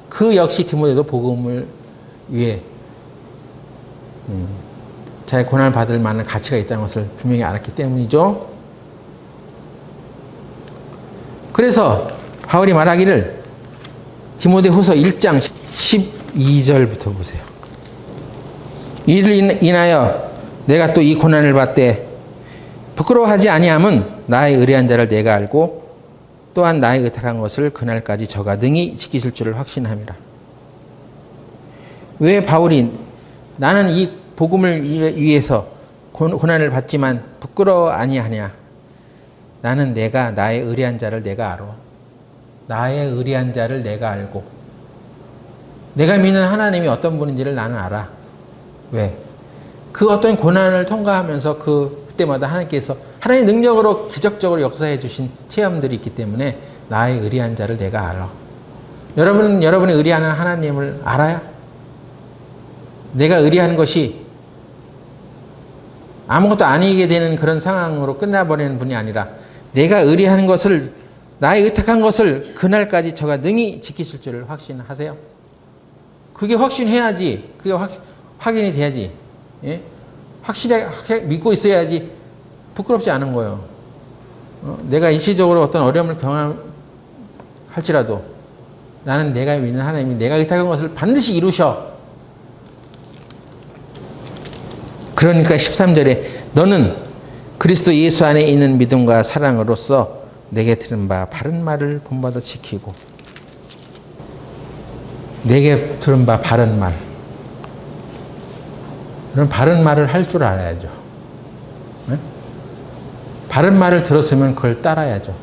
그 역시 디모데도 복음을 위해 자기 고난을 받을 만한 가치가 있다는 것을 분명히 알았기 때문이죠. 그래서 바울이 말하기를 디모데후서 1장 12절부터 보세요. 이를 인하여 내가 또 이 고난을 받되 부끄러워하지 아니함은 나의 의뢰한 자를 내가 알고 또한 나의 의탁한 것을 그날까지 저가 능히 지키실 줄을 확신함이라. 왜 바울이 나는 이 복음을 위해서 고난을 받지만 부끄러워 아니하냐? 나는 내가 나의 의뢰한 자를 내가 알아. 나의 의뢰한 자를 내가 알고 내가 믿는 하나님이 어떤 분인지를 나는 알아. 왜? 그 어떤 고난을 통과하면서 그때마다 하나님께서 하나님의 능력으로 기적적으로 역사해 주신 체험들이 있기 때문에 나의 의뢰한 자를 내가 알아. 여러분은 여러분이 의뢰하는 하나님을 알아요? 내가 의뢰하는 것이 아무것도 아니게 되는 그런 상황으로 끝나버리는 분이 아니라 내가 의뢰하는 것을 나의 의탁한 것을 그날까지 저가 능히 지키실 줄을 확신하세요. 그게 확신해야지. 그게 확인이 돼야지. 예? 확실하게 믿고 있어야지 부끄럽지 않은 거예요. 내가 일시적으로 어떤 어려움을 경험할지라도 나는 내가 믿는 하나님이 내가 의탁한 것을 반드시 이루셔. 그러니까 13절에 너는 그리스도 예수 안에 있는 믿음과 사랑으로서 내게 들은 바 바른 말을 본받아 지키고 내게 들은 바 바른 말 그럼 바른 말을 할 줄 알아야죠. 네? 바른 말을 들었으면 그걸 따라야죠.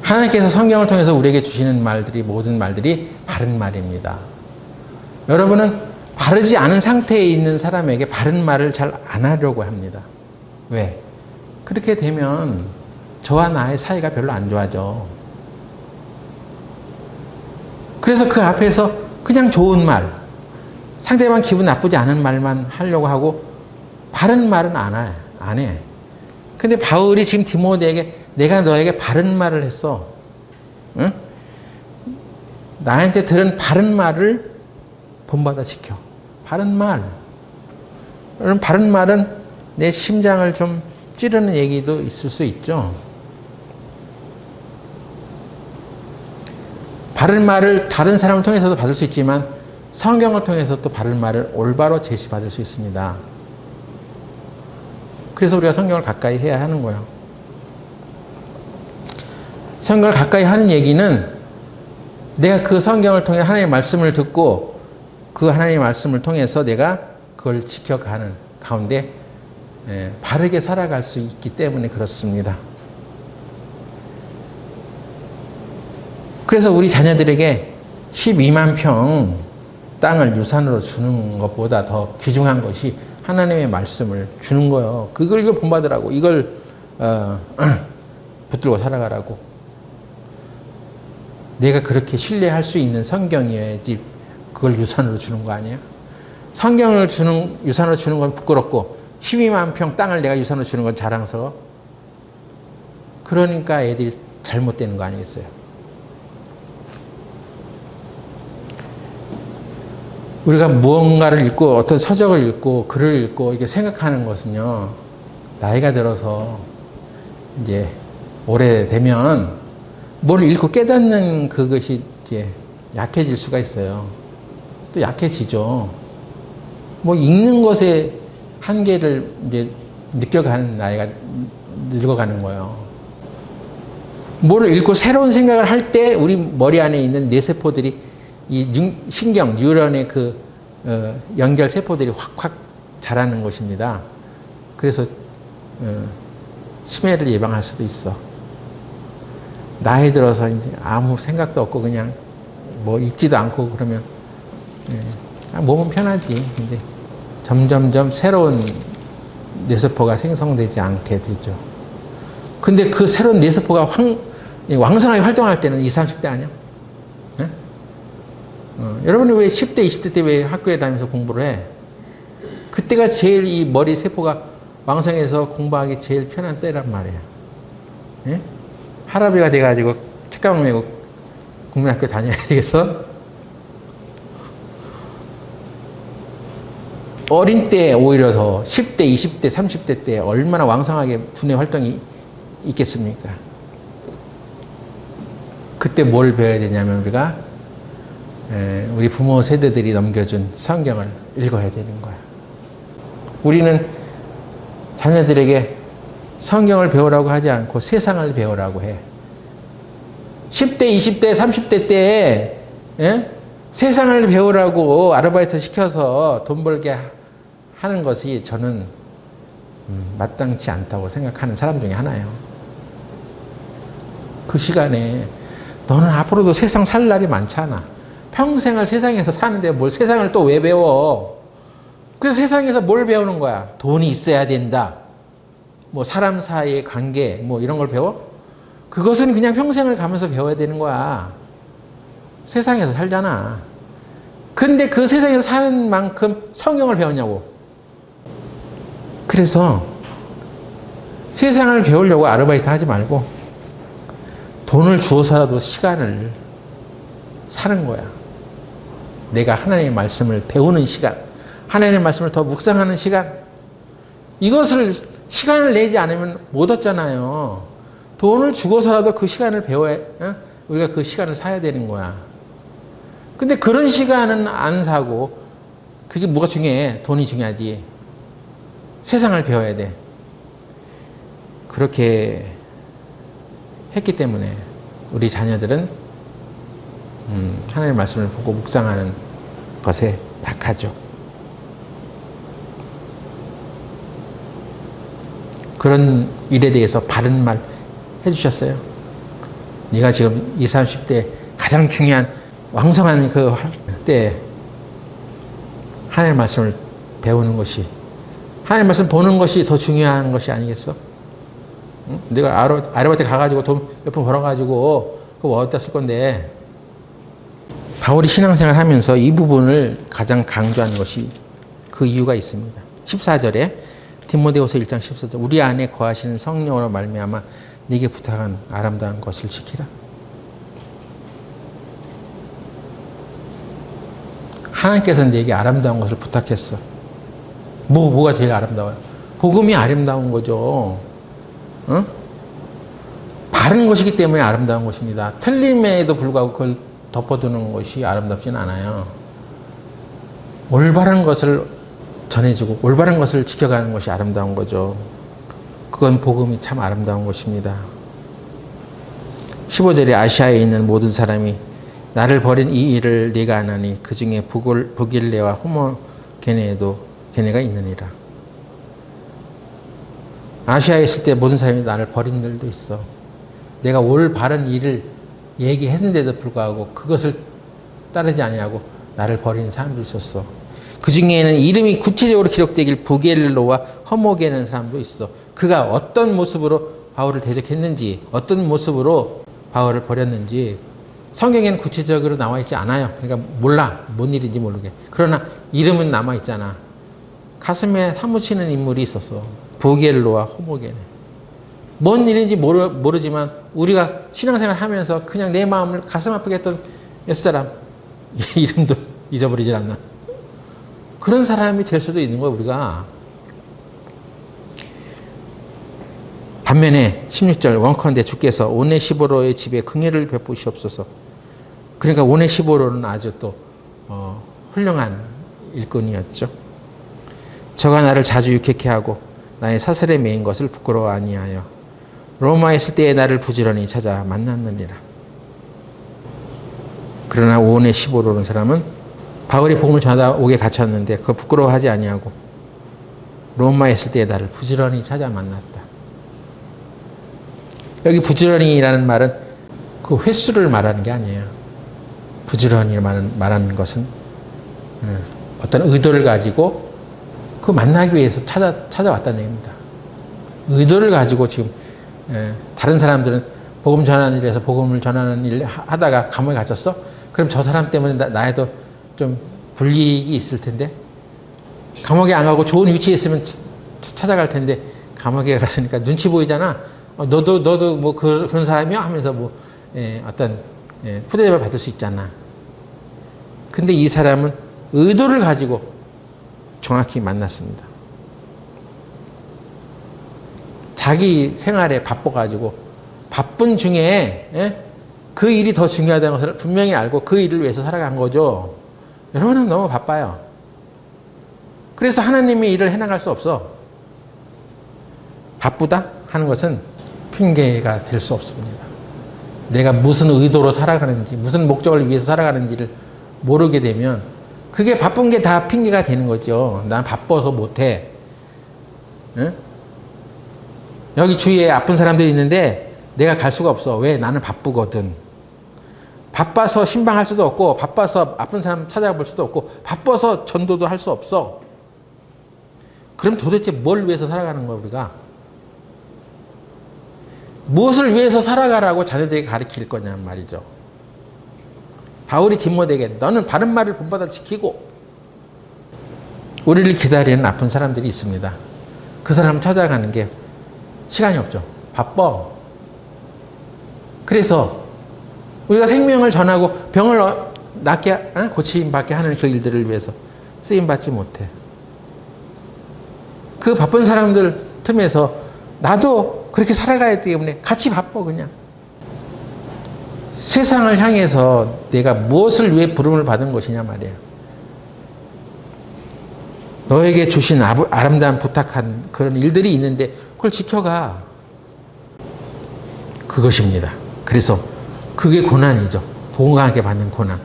하나님께서 성경을 통해서 우리에게 주시는 말들이 모든 말들이 바른 말입니다. 여러분은 바르지 않은 상태에 있는 사람에게 바른 말을 잘 안 하려고 합니다. 왜? 그렇게 되면 저와 나의 사이가 별로 안 좋아져. 그래서 그 앞에서 그냥 좋은 말, 상대방 기분 나쁘지 않은 말만 하려고 하고 바른 말은 안 해. 근데 바울이 지금 디모데에게 내가 너에게 바른 말을 했어. 응? 나한테 들은 바른 말을 본받아 지켜. 바른 말. 여러분, 바른 말은 내 심장을 좀 찌르는 얘기도 있을 수 있죠. 바른 말을 다른 사람을 통해서도 받을 수 있지만 성경을 통해서 또 바른 말을 올바로 제시받을 수 있습니다. 그래서 우리가 성경을 가까이 해야 하는 거예요. 성경을 가까이 하는 얘기는 내가 그 성경을 통해 하나님의 말씀을 듣고 그 하나님의 말씀을 통해서 내가 그걸 지켜가는 가운데 바르게 살아갈 수 있기 때문에 그렇습니다. 그래서 우리 자녀들에게 12만 평 땅을 유산으로 주는 것보다 더 귀중한 것이 하나님의 말씀을 주는 거예요. 그걸 본받으라고. 이걸 붙들고 살아가라고. 내가 그렇게 신뢰할 수 있는 성경이어야지 그걸 유산으로 주는 거 아니에요? 성경을 유산으로 주는 건 부끄럽고 12만 평 땅을 내가 유산으로 주는 건 자랑스러워. 그러니까 애들이 잘못되는 거 아니겠어요? 우리가 무언가를 읽고 어떤 서적을 읽고 글을 읽고 이렇게 생각하는 것은요, 나이가 들어서 이제 오래되면 뭘 읽고 깨닫는 그것이 이제 약해질 수가 있어요. 또 약해지죠. 뭐 읽는 것에 한계를 이제 느껴가는 나이가 늙어가는 거예요. 뭘 읽고 새로운 생각을 할 때 우리 머리 안에 있는 뇌세포들이 이 신경, 뉴런의 그 연결 세포들이 확확 자라는 것입니다. 그래서 치매를 예방할 수도 있어. 나이 들어서 이제 아무 생각도 없고 그냥 뭐 읽지도 않고 그러면 몸은 편하지. 근데 점점점 새로운 뇌세포가 생성되지 않게 되죠. 근데 그 새로운 뇌세포가 왕성하게 활동할 때는 20, 30대 아니야? 네? 여러분이 왜 10대, 20대 때 왜 학교에 다니면서 공부를 해? 그때가 제일 이 머리 세포가 왕성해서 공부하기 제일 편한 때란 말이야. 네? 할아비가 돼가지고 책가방 메고 국민학교 다녀야 되겠어? 어린 때 오히려 더 10대, 20대, 30대 때 얼마나 왕성하게 두뇌 활동이 있겠습니까? 그때 뭘 배워야 되냐면 우리가 우리 부모 세대들이 넘겨준 성경을 읽어야 되는 거야. 우리는 자녀들에게 성경을 배우라고 하지 않고 세상을 배우라고 해. 10대, 20대, 30대 때 세상을 배우라고 아르바이트 시켜서 돈 벌게 하는 것이 저는 마땅치 않다고 생각하는 사람 중에 하나예요. 그 시간에 너는 앞으로도 세상 살 날이 많잖아. 평생을 세상에서 사는데 뭘 세상을 또 왜 배워? 그래서 세상에서 뭘 배우는 거야? 돈이 있어야 된다. 뭐 사람 사이의 관계 뭐 이런 걸 배워? 그것은 그냥 평생을 가면서 배워야 되는 거야. 세상에서 살잖아. 근데 그 세상에서 사는 만큼 성경을 배웠냐고. 그래서 세상을 배우려고 아르바이트 하지 말고 돈을 주어서라도 시간을 사는 거야. 내가 하나님의 말씀을 배우는 시간, 하나님의 말씀을 더 묵상하는 시간, 이것을 시간을 내지 않으면 못 얻잖아요. 돈을 주고서라도 그 시간을 배워야, 우리가 그 시간을 사야 되는 거야. 근데 그런 시간은 안 사고, 그게 뭐가 중요해? 돈이 중요하지. 세상을 배워야 돼. 그렇게 했기 때문에 우리 자녀들은 하나님의 말씀을 보고 묵상하는 것에 약하죠. 그런 일에 대해서 바른 말 해주셨어요. 네가 지금 20, 30대 가장 중요한 왕성한 그 때 하나님의 말씀을 배우는 것이, 하나님의 말씀 보는 것이 더 중요한 것이 아니겠어? 응? 내가 아르바이트 가가지고 돈 몇 푼 벌어가지고 그거 어디다 쓸 건데. 바울이 신앙생활 하면서 이 부분을 가장 강조하는 것이 그 이유가 있습니다. 14절에 디모데후서 1장 14절 우리 안에 거하시는 성령으로 말미암아 네게 부탁한 아름다운 것을 지키라. 하나님께서 네게 아름다운 것을 부탁했어. 뭐가 제일 아름다워요? 복음이 아름다운 거죠. 어? 바른 것이기 때문에 아름다운 것입니다. 틀림에도 불구하고 그걸 덮어두는 것이 아름답지는 않아요. 올바른 것을 전해주고 올바른 것을 지켜가는 것이 아름다운 거죠. 그건 복음이 참 아름다운 것입니다. 15절에 아시아에 있는 모든 사람이 나를 버린 이 일을 네가 아나니 그 중에 부길레와 호모게네에도 걔네가 있느니라. 아시아에 있을 때 모든 사람이 나를 버린 들도 있어. 내가 올 바른 일을 얘기했는데도 불구하고 그것을 따르지 아니하고 나를 버리는 사람도 있었어. 그 중에는 이름이 구체적으로 기록되길 부겔로와 허모게라는 사람도 있어. 그가 어떤 모습으로 바울을 대적했는지, 어떤 모습으로 바울을 버렸는지 성경에는 구체적으로 나와 있지 않아요. 그러니까 몰라. 뭔 일인지 모르게. 그러나 이름은 남아 있잖아. 가슴에 사무치는 인물이 있었어. 부겔로와 호모게네. 뭔 일인지 모르지만 우리가 신앙생활 하면서 그냥 내 마음을 가슴 아프게 했던 옛사람 이름도 잊어버리질 않나. 그런 사람이 될 수도 있는 거야 우리가. 반면에 16절 원컨대 주께서 오네시보로의 집에 긍휼을 베푸시옵소서. 그러니까 오네시보로는 아주 또 훌륭한 일꾼이었죠. 저가 나를 자주 유쾌케 하고 나의 사슬에 매인 것을 부끄러워 아니하여 로마에 있을 때에 나를 부지런히 찾아 만났느니라. 그러나 오네시보로라는 사람은 바울이 복음을 전하다 옥에 갇혔는데 그거 부끄러워하지 아니하고 로마에 있을 때에 나를 부지런히 찾아 만났다. 여기 부지런히라는 말은 그 횟수를 말하는 게 아니에요. 부지런히 말하는 것은 어떤 의도를 가지고 그 만나기 위해서 찾아왔다는 얘기입니다. 의도를 가지고 지금 다른 사람들은 복음 전하는 일에서 복음을 전하는 일 하다가 감옥에 갇혔어? 그럼 저 사람 때문에 나에도 좀 불이익이 있을 텐데 감옥에 안 가고 좋은 위치에 있으면 찾아갈 텐데 감옥에 갔으니까 눈치 보이잖아. 너도 뭐 그런 사람이야? 하면서 뭐 어떤 푸대접을 받을 수 있잖아. 근데 이 사람은 의도를 가지고 정확히 만났습니다. 자기 생활에 바빠가지고 바쁜 중에 그 일이 더 중요하다는 것을 분명히 알고 그 일을 위해서 살아간 거죠. 여러분은 너무 바빠요. 그래서 하나님의 일을 해나갈 수 없어. 바쁘다 하는 것은 핑계가 될 수 없습니다. 내가 무슨 의도로 살아가는지, 무슨 목적을 위해서 살아가는지를 모르게 되면 그게 바쁜 게 다 핑계가 되는 거죠. 난 바빠서 못해. 응? 여기 주위에 아픈 사람들이 있는데 내가 갈 수가 없어. 왜? 나는 바쁘거든. 바빠서 신방할 수도 없고 바빠서 아픈 사람 찾아볼 수도 없고 바빠서 전도도 할 수 없어. 그럼 도대체 뭘 위해서 살아가는 거야 우리가? 무엇을 위해서 살아가라고 자녀들에게 가르칠 거냐 말이죠. 바울이 디모데에게 너는 바른 말을 본받아 지키고 우리를 기다리는 아픈 사람들이 있습니다. 그 사람 찾아가는 게 시간이 없죠. 바빠. 그래서 우리가 생명을 전하고 병을 낫게 고침받게 하는 그 일들을 위해서 쓰임받지 못해. 그 바쁜 사람들 틈에서 나도 그렇게 살아가야 되기 때문에 같이 바빠 그냥. 세상을 향해서 내가 무엇을 위해 부름을 받은 것이냐 말이에요. 너에게 주신 아름다운 부탁한 그런 일들이 있는데 그걸 지켜가. 그것입니다. 그래서 그게 고난이죠. 복음과 함께 받는 고난.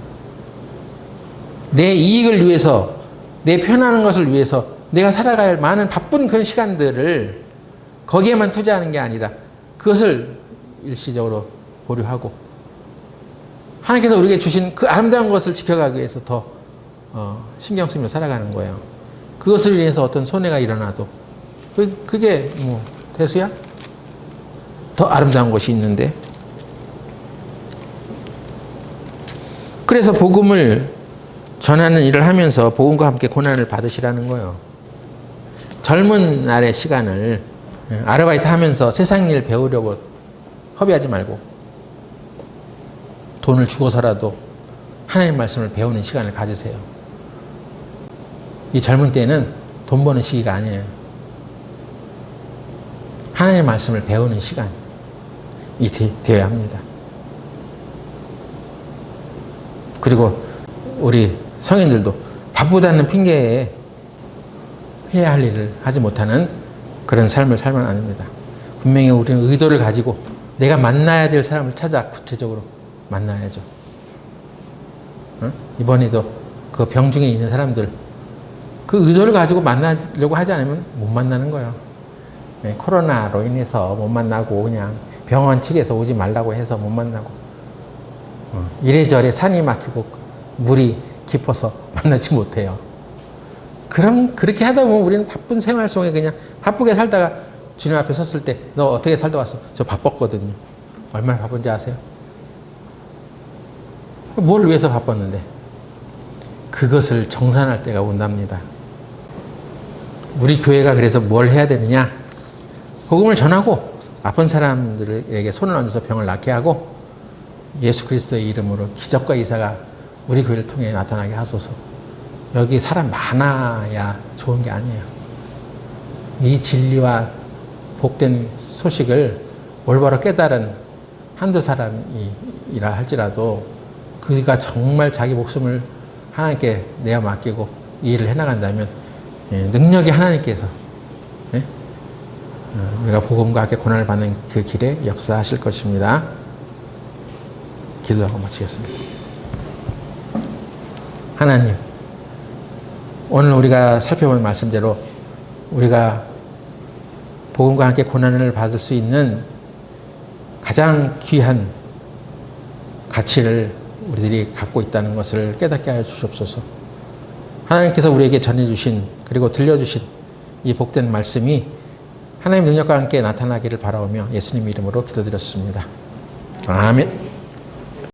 내 이익을 위해서, 내 편안한 것을 위해서 내가 살아가야 할 많은 바쁜 그런 시간들을 거기에만 투자하는 게 아니라 그것을 일시적으로 보류하고 하나님께서 우리에게 주신 그 아름다운 것을 지켜가기 위해서 더 신경 쓰며 살아가는 거예요. 그것을 위해서 어떤 손해가 일어나도 그게 뭐 대수야? 더 아름다운 것이 있는데. 그래서 복음을 전하는 일을 하면서 복음과 함께 고난을 받으시라는 거예요. 젊은 날의 시간을 아르바이트 하면서 세상 일 배우려고 허비하지 말고 돈을 주고서라도 하나님 말씀을 배우는 시간을 가지세요. 이 젊은 때는 돈 버는 시기가 아니에요. 하나님 말씀을 배우는 시간이 되어야 합니다. 그리고 우리 성인들도 바쁘다는 핑계에 해야 할 일을 하지 못하는 그런 삶을 살면 안 됩니다. 분명히 우리는 의도를 가지고 내가 만나야 될 사람을 찾아 구체적으로 만나야죠. 이번에도 그 병중에 있는 사람들 그 의도를 가지고 만나려고 하지 않으면 못 만나는 거예요. 코로나로 인해서 못 만나고 그냥 병원 측에서 오지 말라고 해서 못 만나고 이래저래 산이 막히고 물이 깊어서 만나지 못해요. 그럼 그렇게 하다 보면 우리는 바쁜 생활 속에 그냥 바쁘게 살다가 주님 앞에 섰을 때 너 어떻게 살다 왔어? 저 바빴거든요. 얼마나 바쁜지 아세요? 뭘 위해서 바빴는데? 그것을 정산할 때가 온답니다. 우리 교회가 그래서 뭘 해야 되느냐? 복음을 전하고 아픈 사람들에게 손을 얹어서 병을 낫게 하고 예수 그리스도의 이름으로 기적과 이사가 우리 교회를 통해 나타나게 하소서. 여기 사람 많아야 좋은 게 아니에요. 이 진리와 복된 소식을 올바로 깨달은 한두 사람이라 할지라도 그가 정말 자기 목숨을 하나님께 내어 맡기고 이 일을 해나간다면 능력이 하나님께서 우리가 복음과 함께 고난을 받는 그 길에 역사하실 것입니다. 기도하고 마치겠습니다. 하나님, 오늘 우리가 살펴본 말씀대로 우리가 복음과 함께 고난을 받을 수 있는 가장 귀한 가치를 우리들이 갖고 있다는 것을 깨닫게 하여 주시옵소서. 하나님께서 우리에게 전해주신 그리고 들려주신 이 복된 말씀이 하나님의 능력과 함께 나타나기를 바라오며 예수님 이름으로 기도드렸습니다. 아멘.